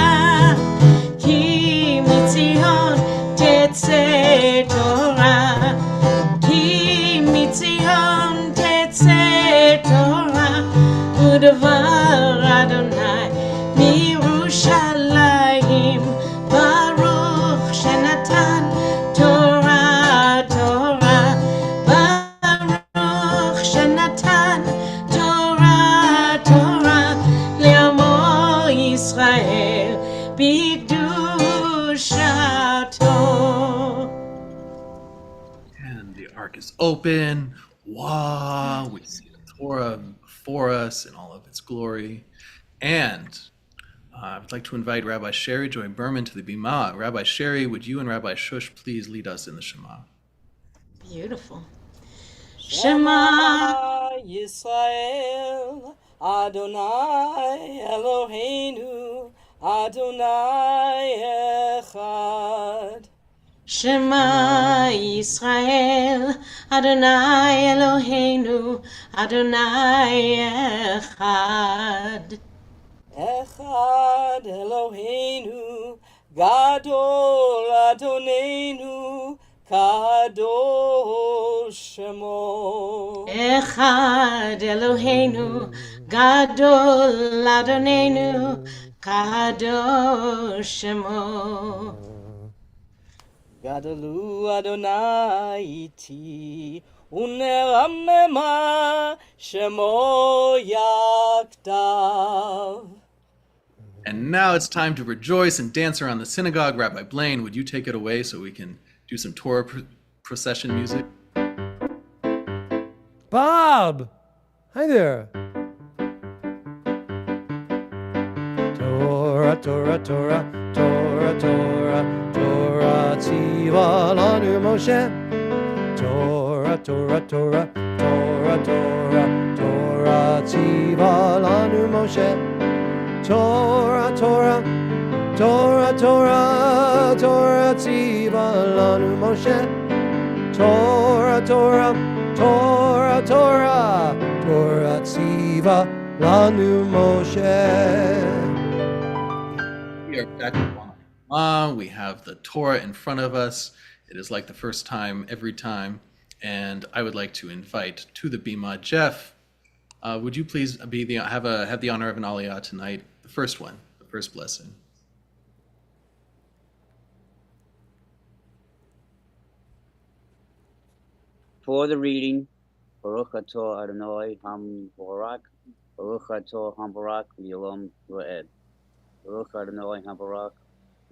Ki mitzion Tetze Torah, Ki mitzion Tetze Torah, Udavar Adonai Mirushalayim, Baruch Shenatan Torah, Torah, Baruch Shenatan Torah, Torah, Le'amo Yisrael Bidushato. And the ark is open. Wah, we see the Torah before us in all of its glory. And I would like to invite Rabbi Sherry Joy Berman to the Bima. Rabbi Sherry, would you and Rabbi Shush please lead us in the Shema? Beautiful. Shema Yisrael, Adonai Eloheinu, Adonai Echad. Shema Yisrael, Adonai Eloheinu, Adonai Echad. Echad Eloheinu, Gadol Adonenu, Kadosh Shemo. Echad Eloheinu, Gadol Adonenu, Kadosh Shemo. Gadalu Adonai iti, uneramema Shemo yaktav. And now it's time to rejoice and dance around the synagogue. Rabbi Blane, would you take it away so we can do some Torah procession music? Bob! Hi there. Torah, Torah, Torah, Torah, Torah, Torah, tziva lanu Moshe. Torah, Torah, Torah, Torah, Torah, Torah, tziva lanu Moshe. Torah, Torah, Torah, Torah, Torah, tziva lanu Moshe. Torah, Torah, Torah, Torah, Torah, tziva lanu Moshe. We are back at Shema. We have the Torah in front of us. It is like the first time every time. And I would like to invite to the Bima Jeff. Would you please have the honor of an aliyah tonight? The first one, the first blessing. For the reading, Baruch Atah Adonai Hambarak, Baruch Atah Hambarak, Shalom Va'ed. Baruch Adonai Hambarak,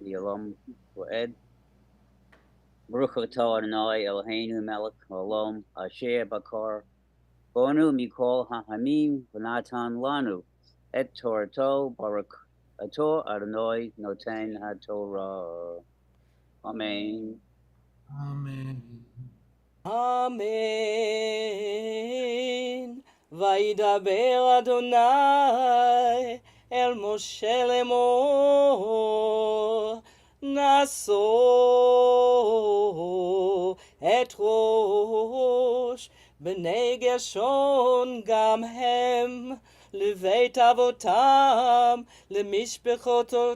Shalom Va'ed. Baruch Atah Adonai Eloheinu Melech Haolam Asher Bakar. Bonu Mikol Hahamim V'natan Lanu Et Torato Baruch Atah Adonai Noten HaTorah. Amen. Amen. Amen. Vaidaber Adonai el Moshe lemor. Naso et rosh bnei Gershon gam hem לבית אבותם למשפחותם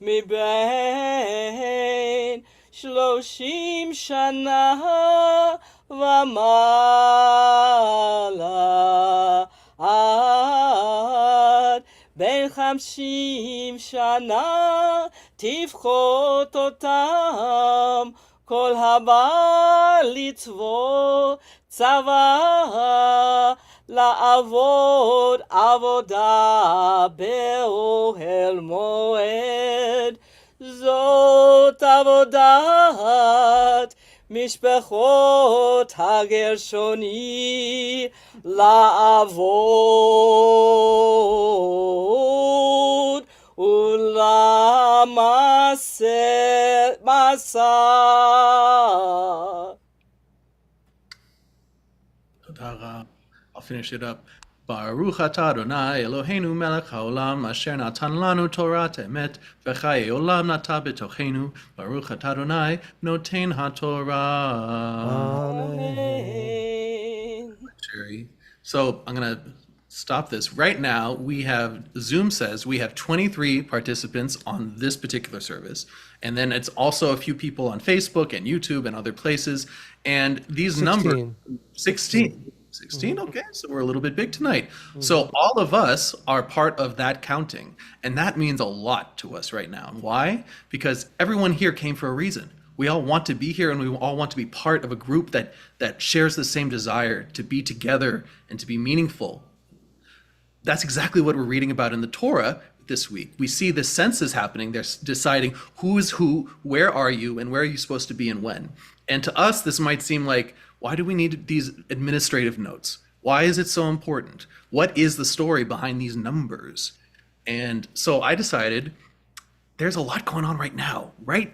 מבין 30 שנה ומעלה עד בין 50 שנה תפחות אותם כל הבא לצבוא צבא לעבוד עבודה באוהל מועד. זאת עבודת משפחות הגרשוני לעבוד ולמסע. I'll finish it up. Baruch atah Adonai Eloheinu melech haolam asher natan lanu Torah emet v'chayei olam nata b'tochenu. Baruch atah Adonai noten haTorah. Amen. Sherry. So I'm going to stop this. Right now, Zoom says we have 23 participants on this particular service. And then it's also a few people on Facebook and YouTube and other places. And these 16. numbers, 16. 16, okay, so we're a little bit big tonight. So all of us are part of that counting, and that means a lot to us right now. Why? Because everyone here came for a reason. We all want to be here, and we all want to be part of a group that shares the same desire to be together and to be meaningful. That's exactly what we're reading about in the Torah. this week. We see the census happening. They're deciding who's who, where are you, and where are you supposed to be and when. And to us, this might seem like, why do we need these administrative notes? Why is it so important? What is the story behind these numbers? And so I decided there's a lot going on right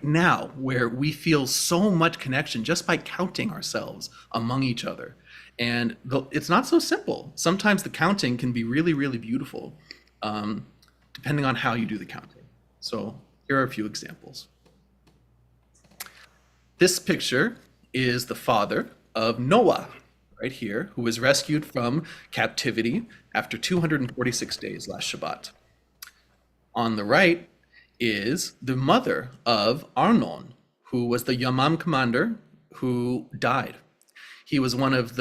now, where we feel so much connection just by counting ourselves among each other. And it's not so simple. Sometimes the counting can be really, really beautiful, depending on how you do the counting. So here are a few examples. This picture is the father of Noah, right here, who was rescued from captivity after 246 days last Shabbat. On the right is the mother of Arnon, who was the Yamam commander who died. He was one of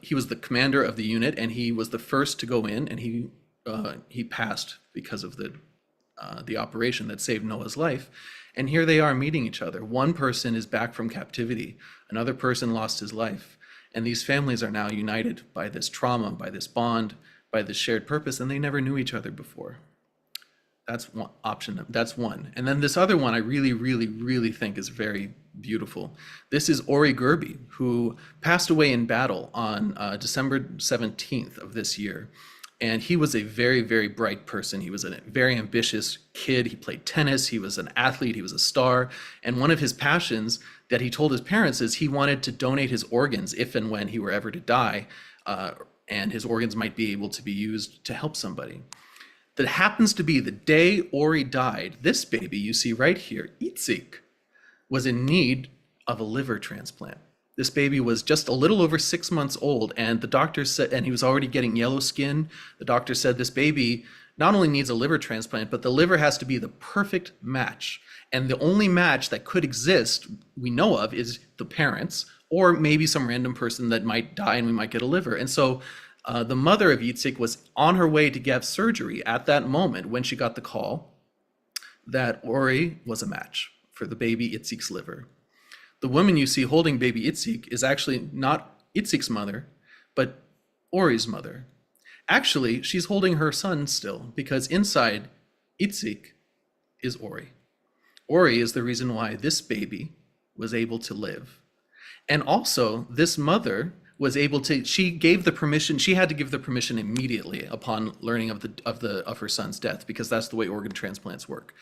he was the commander of the unit, and he was the first to go in, and he passed because of the operation that saved Noah's life. And here they are meeting each other. One person is back from captivity, another person lost his life, and these families are now united by this trauma, by this bond, by this shared purpose, and they never knew each other before. That's one option. That's one. And then this other one I really, really, really think is very beautiful. This is Ori Gerbi, who passed away in battle on December 17th of this year. And he was a very, very bright person. He was a very ambitious kid. He played tennis. He was an athlete. He was a star. And one of his passions that he told his parents is he wanted to donate his organs if and when he were ever to die, and his organs might be able to be used to help somebody. That happens to be the day Ori died. This baby you see right here, Itzik, was in need of a liver transplant. This baby was just a little over 6 months old, and the doctor said, and he was already getting yellow skin. The doctor said this baby not only needs a liver transplant, but the liver has to be the perfect match. And the only match that could exist, we know of, is the parents, or maybe some random person that might die and we might get a liver. And so the mother of Itzik was on her way to get surgery at that moment when she got the call that Ori was a match for the baby Itzik's liver. The woman you see holding baby Itzik is actually not Itzik's mother, but Ori's mother. Actually, she's holding her son still, because inside Itzik is Ori. Ori is the reason why this baby was able to live. And also, this mother was able to, she gave the permission, she had to give the permission immediately upon learning of her son's death, because that's the way organ transplants work.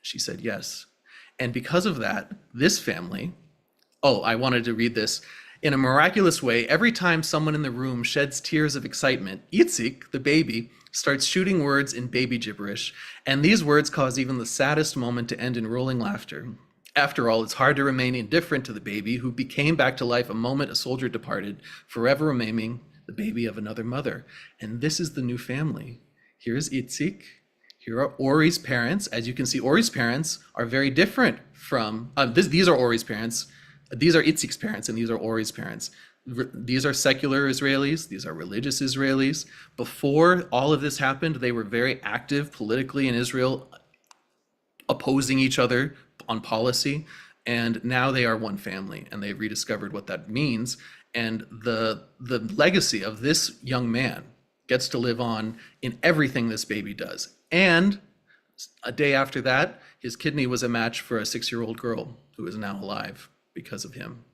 She said yes. And because of that, this family, I wanted to read this. In a miraculous way, every time someone in the room sheds tears of excitement, Itzik, the baby, starts shooting words in baby gibberish, and these words cause even the saddest moment to end in rolling laughter. After all, it's hard to remain indifferent to the baby who became back to life a moment a soldier departed, forever remaining the baby of another mother. And this is the new family. Here's Itzik. Here are Ori's parents. As you can see, Ori's parents are very different from, these are Ori's parents. These are Itzik's parents, and these are Ori's parents. These are secular Israelis. These are religious Israelis. Before all of this happened, they were very active politically in Israel, opposing each other on policy. And now they are one family, and they've rediscovered what that means. And the legacy of this young man gets to live on in everything this baby does. And a day after that, his kidney was a match for a 6-year-old girl who is now alive because of him.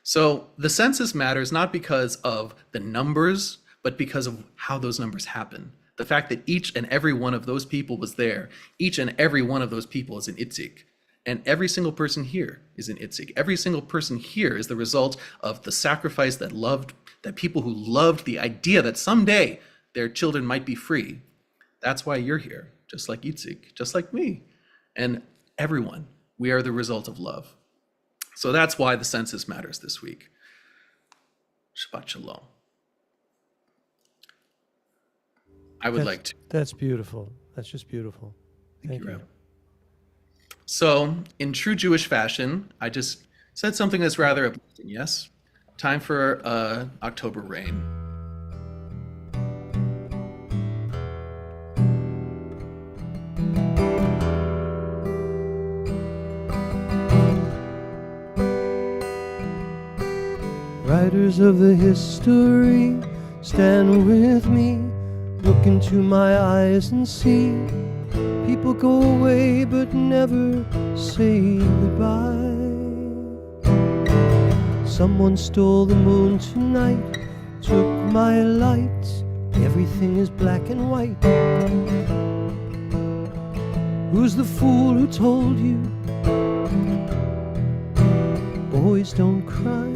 So the census matters not because of the numbers, but because of how those numbers happen. The fact that each and every one of those people was there, each and every one of those people is in Itzik. And every single person here is in Itzik. Every single person here is the result of the sacrifice that people who loved the idea that someday their children might be free. That's why you're here, just like Itzik, just like me. And everyone, we are the result of love. So that's why the census matters this week. Shabbat Shalom. I would like to. That's beautiful. That's just beautiful. Thank you. Rabbi. So, in true Jewish fashion, I just said something that's rather uplifting, yes? Time for October rain. Writers of the history, stand with me, look into my eyes and see People go away but never say goodbye. Someone stole the moon tonight, took my light. Everything is black and white. Who's the fool who told you boys don't cry?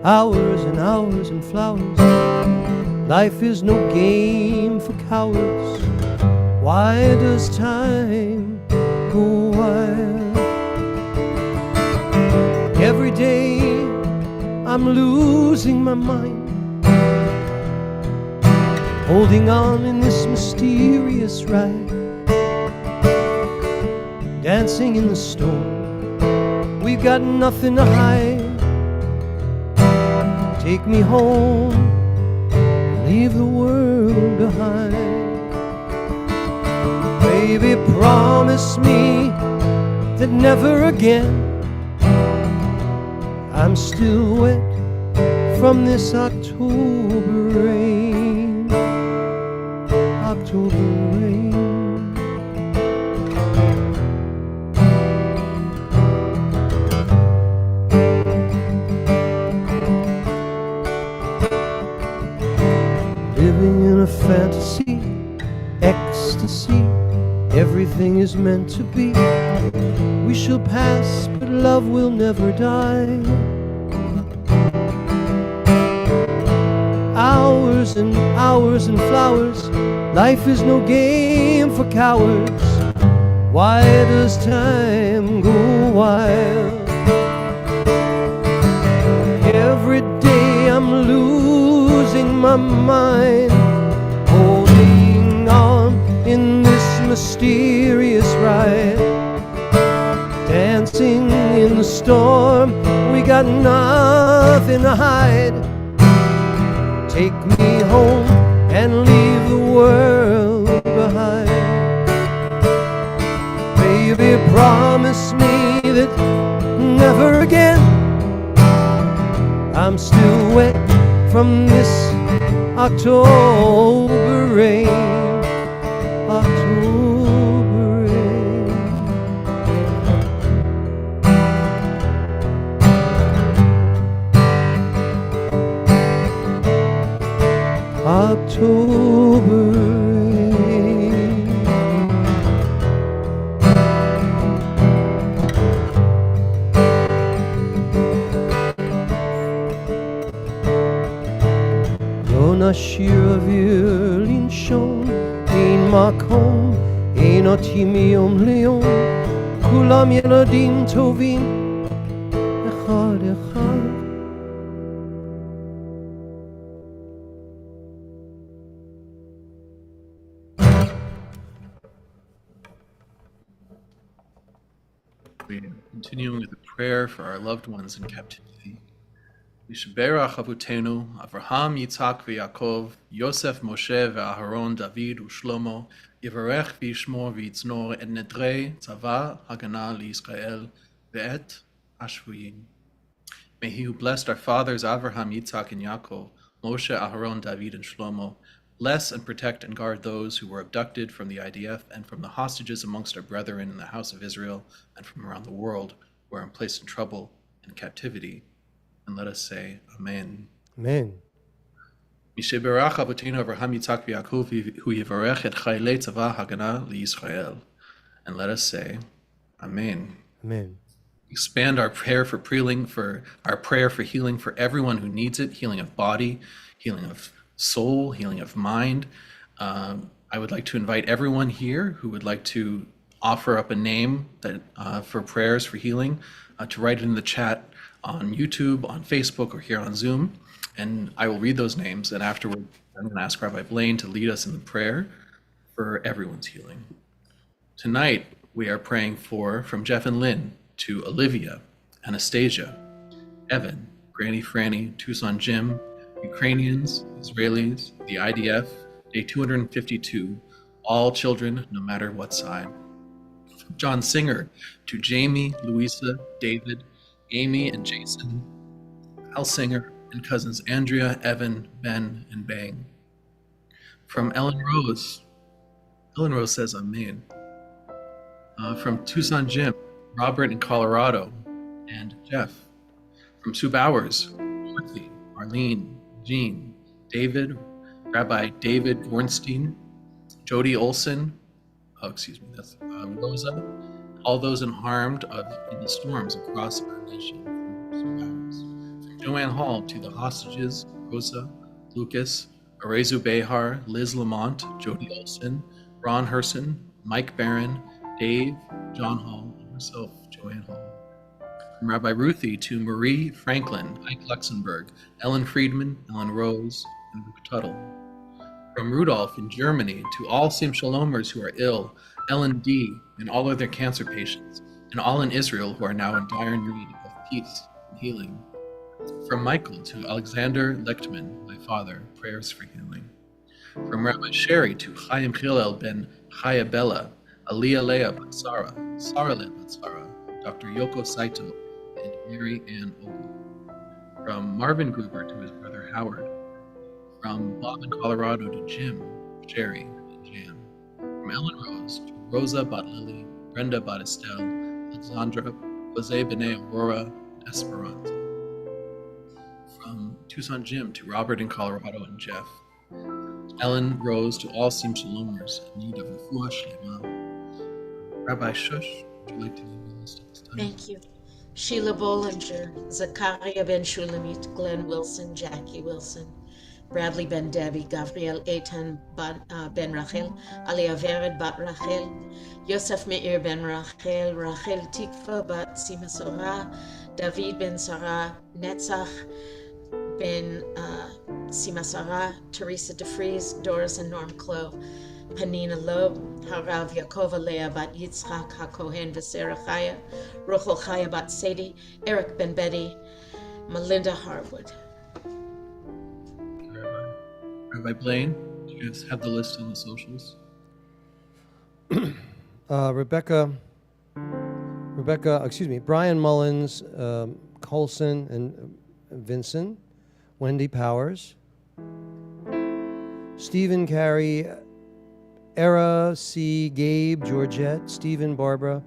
Hours and hours and flowers. Life is no game for cowards. Why does time go wild? Every day I'm losing my mind, holding on in this mysterious ride, dancing in the storm. We've got nothing to hide. Take me home, leave the world behind. Baby, promise me that never again I'm still wet from this October rain. October rain. Living in a fantasy, ecstasy, everything is meant to be. We shall pass, but love will never die. Hours and hours and flowers. Life is no game for cowards. Why does time go wild? Every day I'm losing my mind, holding on in this mysterious ride, dancing in the storm. We got nothing to hide. Take me home and leave the world behind. Baby, promise me that never again I'm still wet from this October rain. October rain. October rain. לא נשיר אוויר לנשום, אין מקום, אין אותי מיום ליום, כולם ילדים טובים, אחד אחד. We are continuing with a prayer for our loved ones in captivity. Yishberach Avotenu, Avraham, Yitzhak, v'Yaakov, Yosef, Moshe, v'Aharon, David, u'Shlomo, Yivarech v'Yishmor v'Yitznor, et Nedrei, Tzava, Haganah, L'Yisrael, ve'et Ashvuyim. May he who blessed our fathers Avraham, Yitzhak, and Yaakov, Moshe, Aharon, David, and Shlomo, bless and protect and guard those who were abducted from the IDF and from the hostages amongst our brethren in the house of Israel and from around the world who are placed in trouble and captivity. And let us say, Amen. Amen. Misheberach Avotenu Avraham Yitzhak v'Yaakov hu yivarech et chaylei tzava hagana liYisrael. And let us say, Amen. Amen. Expand our prayer for healing, for healing for everyone who needs it, healing of body, healing of soul, healing of mind. I would like to invite everyone here who would like to offer up a name that for prayers for healing to write it in the chat on YouTube, on Facebook, or here on Zoom. And I will read those names, and afterward I'm going to ask Rabbi Blane to lead us in the prayer for everyone's healing. Tonight we are praying from Jeff and Lynn to Olivia, Anastasia, Evan, Granny Franny, Tucson Jim, Ukrainians, Israelis, the IDF, Day 252, all children, no matter what side. From John Singer to Jamie, Louisa, David, Amy and Jason, Al Singer, and cousins Andrea, Evan, Ben, and Bang. From Ellen Rose Ellen Rose says Amen. From Tucson Jim, Robert in Colorado, and Jeff. From Sue Bowers, Dorothy, Marlene, Jean, David, Rabbi David Ornstein, Jody Olson, that's Rosa, all those unharmed in the storms across our nation. From Sue Bowers. From Joanne Hall to the hostages, Rosa, Lucas, Arezu Behar, Liz Lamont, Jody Olson, Ron Herson, Mike Barron, Dave, John Hall, and herself, Joanne Hall. From Rabbi Ruthie to Marie Franklin, Ike Luxembourg, Ellen Friedman, Ellen Rose, and Luke Tuttle. From Rudolph in Germany to all Sim Shalomers who are ill, Ellen D., and all of their cancer patients, and all in Israel who are now in dire need of peace and healing. From Michael to Alexander Lechtman, my father, prayers for healing. From Rabbi Sherry to Chaim Hillel ben Chaya Bella, Aliyah Leah Batsara, Sarah Leah Batsara, Dr. Yoko Saito, and Mary Ann Ogle. From Marvin Gruber to his brother Howard. From Bob in Colorado to Jim, Sherry, and Jan. From Ellen Rose to Rosa Bat Lily, Brenda Bat Estelle, Alexandra, Jose Bene Aurora, and Esperanza. From Tucson Jim to Robert in Colorado and Jeff. Ellen Rose to all Sim Shalomers in need of Refuah Shlema. Rabbi Shush, would you like to give me a list at this time? Thank you. Sheila Bollinger, Zachariah Ben Shulamit, Glenn Wilson, Jackie Wilson, Bradley Ben Debbie, Gabriel Eitan Ben Rachel, Aliyah Vered Bat Rachel, Yosef Meir Ben Rachel, Rachel Tikva Bat Sima Sorah, David Ben Sarah, Netzach Ben Sima Sarah, Teresa DeFries, Doris and Norm Clove, Panina Loeb, Harav Yaakova Leah Bat Yitzchak HaKohen V'Sera Chaya, Rochel Chaya Bat Sadie, Eric Ben Betty, Melinda Harwood. Rabbi Blane, do you guys have the list on the socials? Brian Mullins, Colson and Vincent, Wendy Powers, Stephen Carey, Era C, Gabe, Georgette, Stephen, Barbara,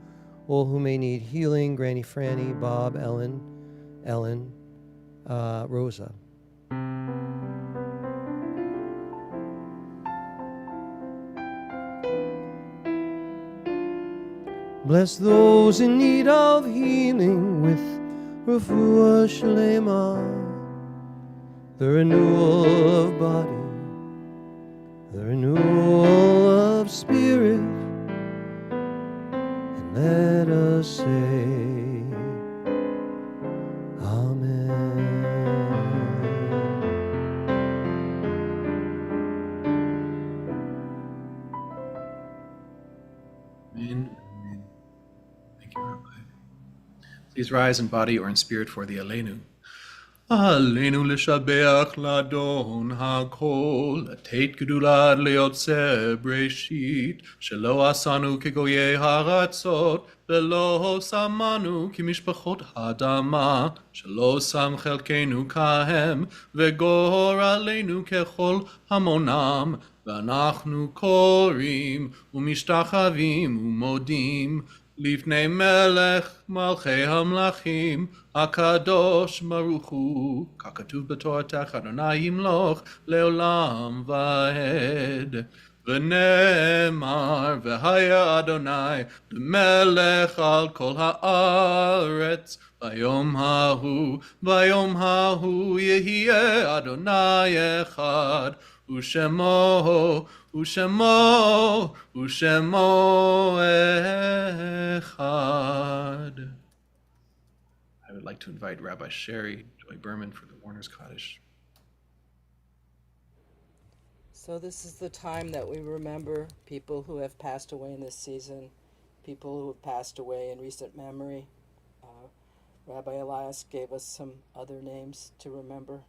all who may need healing, Granny Franny, Bob, Ellen, Rosa. Bless those in need of healing with Refuah Shlema, the renewal of body, the renewal of spirit, and let us say, Amen. Amen. Thank you, Rabbi. Please rise in body or in spirit for the Aleinu. Aleinu l'shabeach l'adon hakol, לתת גדולה ליוצר בראשית, שלא עשנו כגויי הארצות, ולא שמנו כמשפחות האדמה, שלא שם חלקנו כהם, וגורלנו ככל המונם, ואנחנו קוראים ומשתחווים ומודים, לפני מלך מלכי המלכים, הקדוש ברוך הוא, ככתוב בתורתך, אדוני ימלוך לעולם ועד. ונאמר, והיה אדוני למלך על כל הארץ, ביום ההוא יהיה אדוני אחד, ושמו echad. I would like to invite Rabbi Sherry Joy Berman for the Warner's Kaddish. So this is the time that we remember people who have passed away in this season, people who have passed away in recent memory. Rabbi Elias gave us some other names to remember.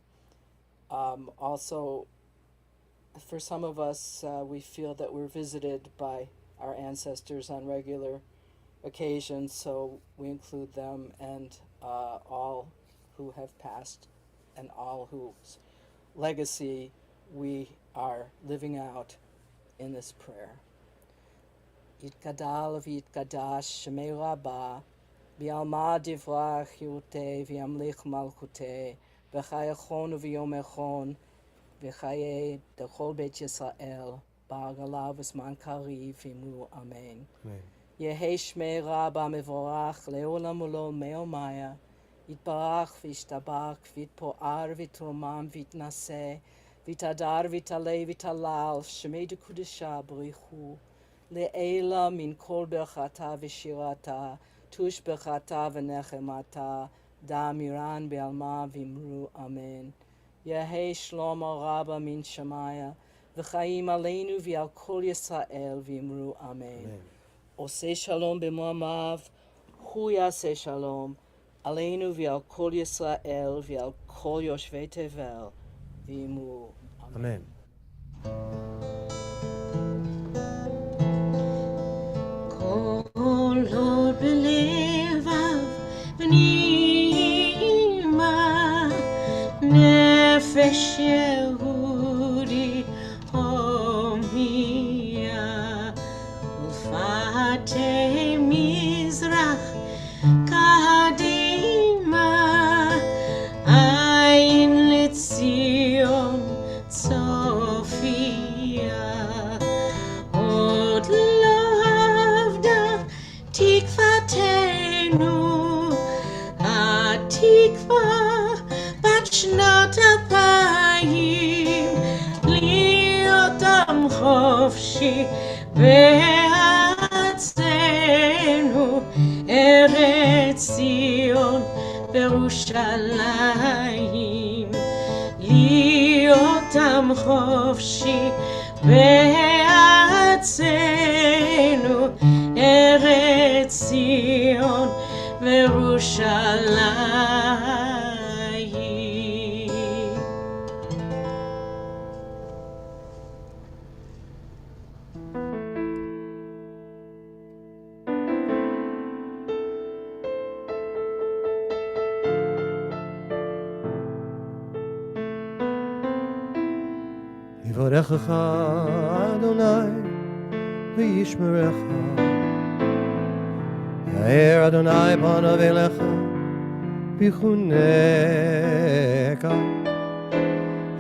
Also, for some of us, we feel that we're visited by our ancestors on regular occasions, so we include them and all who have passed and all whose legacy we are living out in this prayer. יתגדל ויתקדש שמי רבה, בעלמא דברה חירותי וימליך מלכותי, בחיי חון וביום אחרון, וחיי דכל בית ישראל, בעגלה וזמן קריב, אמרו אמן. יהי שמי רבה מבורך לעולם ולעולמי עולמיה, יתברך וישתבח ויתפאר ויתרומם ויתנשא, ויתהדר ויתעלה ויתהלל, שמי דקודשה בריחו, לעילה מן כל ברכתה ושירתה, תוש ברכתה ונחמתה, דאמירן בעלמא ואמרו אמן. יהי שלום רבה מן שמיה, וחיים עלינו ועל כל ישראל ואמרו אמן. עושה שלום במועמיו, הוא יעשה שלום, עלינו ועל כל ישראל ועל כל יושבי תבל, ואמרו אמן. כל עוד בלבב פנימה, נפש יהודי הומיה, ופאתי מזרח קדימה, עין לציון צופיה, עוד לא אבדה תקוותנו, התקווה בת שנות 2000, להיות עם חופשי בארצנו, ארץ ציון בירושלים, להיות עם חופשי בארצנו, ארץ ציון בירושלים. יברכך אדוני וישמרך, יאר אדוני פניו אליך ויחונך,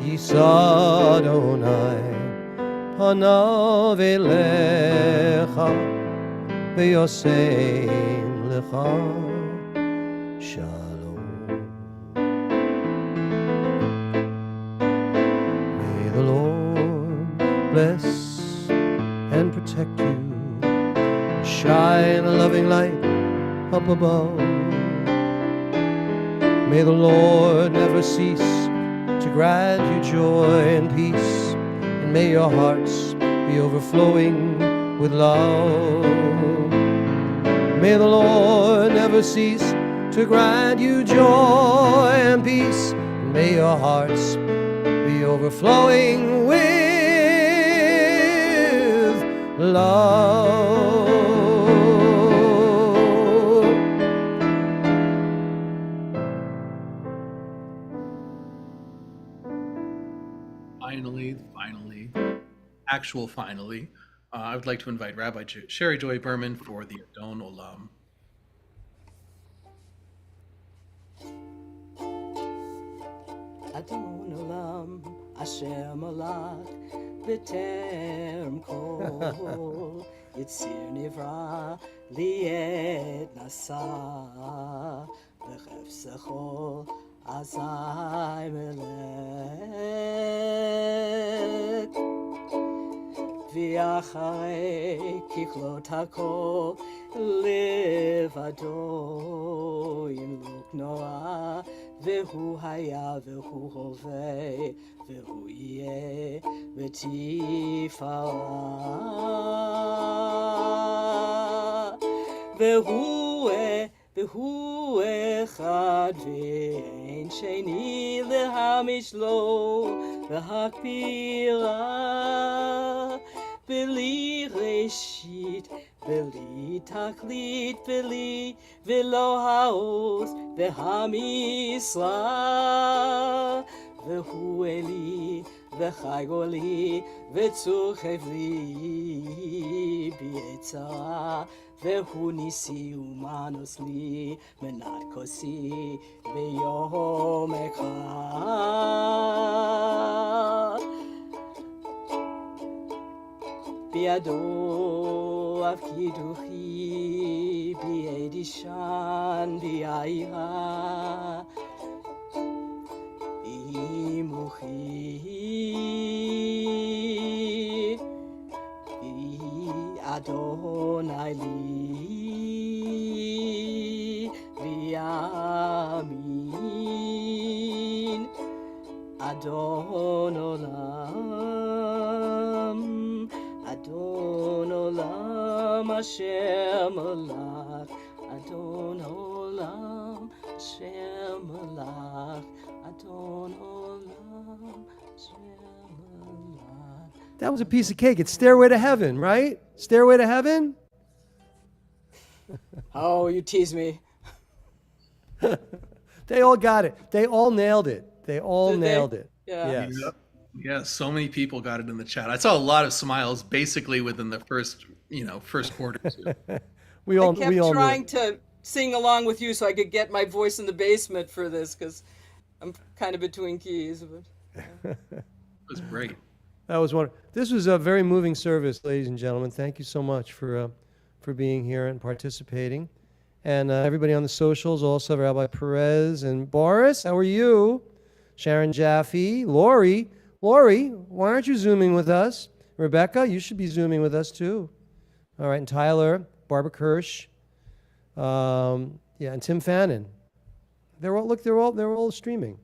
יישא אדוני פניו אליך וישם לך שלום. May the Lord bless and protect you, shine a loving light up above. May the Lord never cease to grant you joy and peace, and may your hearts be overflowing with love. May the Lord never cease to grant you joy and peace, and may your hearts be overflowing with love. Finally, I would like to invite Rabbi Sherry Joy Berman for the Adon Olam. Adon Olam, Asher Malach, B'terem Kol, Yitzir Nivra, Liet Nasa, B'chef Sechol, Azai Melech. ואחרי ככלות הכל לבדו ימלוך נורא, והוא היה והוא הווה והוא יהיה בתפארה, והוא אחד ואין שני להמיש לו להכבירה, בלי ראשית, בלי תכלית, בלי ולא העוז והמשרה, והוא אלי וחי גולי וצור חבלי ביצרה והוא ניסי ומנוס לי מנת כוסי ביום אחד בידו אף קידוחי בידי שן ביעירה אימוכי אדוני לי ויאמין אדון עולם אדון עולם אשר מלך אדון עולם אשר מלך אדון עולם אשר מלך. That was a piece of cake. It's Stairway to Heaven, right? Stairway to Heaven? Oh, you tease me. They all got it. They all nailed it. They all Did they? nailed it. Yeah. Yes. Yep. Yeah, so many people got it in the chat. I saw a lot of smiles basically within the first quarter. We all I kept we all trying knew it. to sing along with you so I could get my voice in the basement for this because I'm kind of between keys. But It was great. That was wonderful. This was a very moving service, ladies and gentlemen. Thank you so much for being here and participating. And everybody on the socials, also Rabbi Perez and Boris, how are you? Sharon Jaffe, Lori, why aren't you Zooming with us? Rebecca, you should be Zooming with us too. All right, and Tyler, Barbara Kirsch, and Tim Fannin. They're all streaming.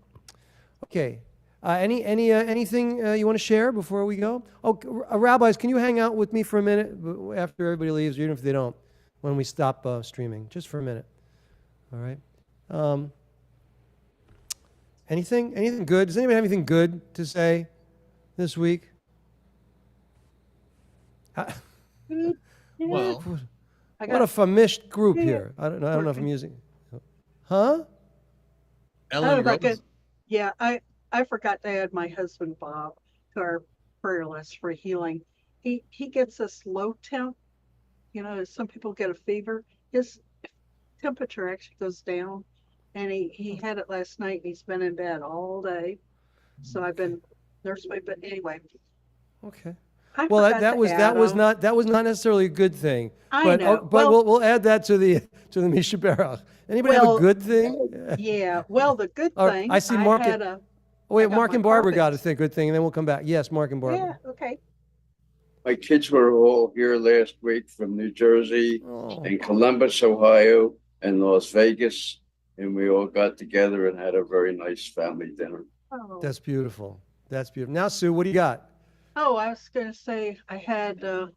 Okay. Anything you want to share before we go? Oh, rabbis, can you hang out with me for a minute after everybody leaves, even if they don't, when we stop streaming, just for a minute. All right. Anything good? Does anybody have anything good to say this week? Well, What a famished group here. I don't know if I'm using. Huh? Ellen Rose. Yeah, I forgot to add my husband Bob to our prayer list for healing. He gets this low temp. Some people get a fever. His temperature actually goes down, and he had it last night. And he's been in bed all day, so I've been nursing. But anyway. Okay. Well, that was not necessarily a good thing. I know. But we'll add that to the Misha Berach. Anybody have a good thing? Yeah. Well, the good thing. I see Mark. Mark and Barbara got a good thing, and then we'll come back. Yes, Mark and Barbara. Yeah. Okay. My kids were all here last week from New Jersey and Columbus, Ohio, and Las Vegas, and we all got together and had a very nice family dinner. Oh. That's beautiful. Now, Sue, what do you got? Oh, I was going to say I had a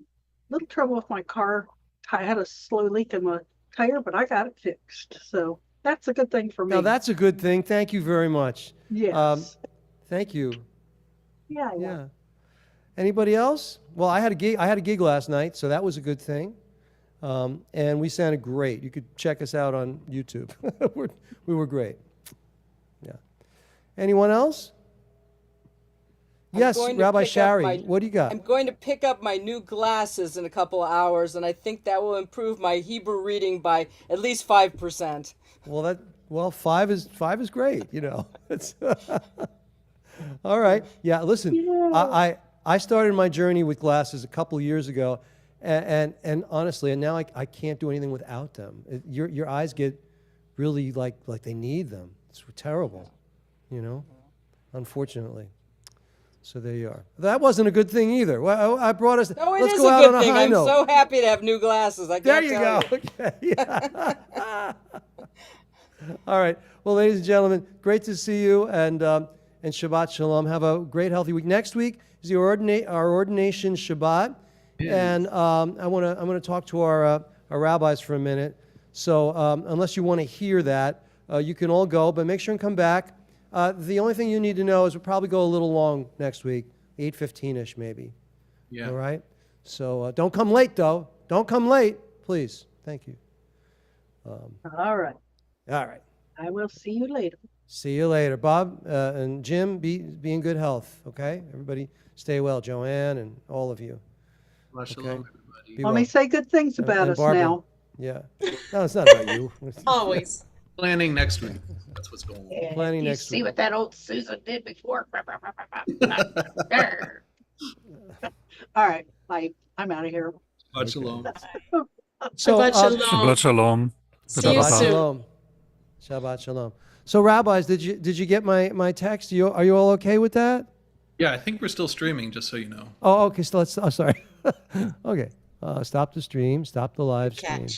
little trouble with my car. I had a slow leak in my tire, but I got it fixed. So that's a good thing for me. No, that's a good thing. Thank you very much. Yes. Thank you. Yeah. Anybody else? Well, I had a gig last night, so that was a good thing. And we sounded great. You could check us out on YouTube. We were great. Yeah. Anyone else? Yes, Rabbi Shari, what do you got? I'm going to pick up my new glasses in a couple of hours, and I think that will improve my Hebrew reading by at least 5%. Well, five is great. It's all right. Yeah. Listen, I started my journey with glasses a couple years ago, and honestly, and now I can't do anything without them. Your eyes get really like they need them. It's terrible, unfortunately. So there you are. That wasn't a good thing either. Well, I brought us. No, it let's is go a out good on thing. a high I'm note. so happy to have new glasses. There you go. Okay. Yeah. All right. Well, ladies and gentlemen, great to see you, and Shabbat Shalom. Have a great, healthy week. Next week is our ordination Shabbat, and I'm gonna talk to our rabbis for a minute. So unless you want to hear that, you can all go, but make sure and come back. The only thing you need to know is we'll probably go a little long next week, 8:15-ish maybe. Yeah. All right? So don't come late, though. Don't come late, please. Thank you. All right. All right. I will see you later. See you later. Bob and Jim, be in good health, okay? Everybody stay well. Joanne and all of you. Shalom, Okay. everybody. Be Let well. me say good things about And us Barbara. now. Yeah. No, it's not about you. Always. Planning next week. That's what's going on. Planning you next see week. what that old Susan did before. All right, bye. I'm out of here. Shalom. So, Shabbat shalom. Shabbat shalom. See you Shabbat soon. shalom. Shabbat shalom. So, rabbis, did you get my text? Are you all okay with that? Yeah, I think we're still streaming, just so you know. Oh, okay. So let's. Oh, sorry. Okay. Stop the stream. Stop the live stream. Catch.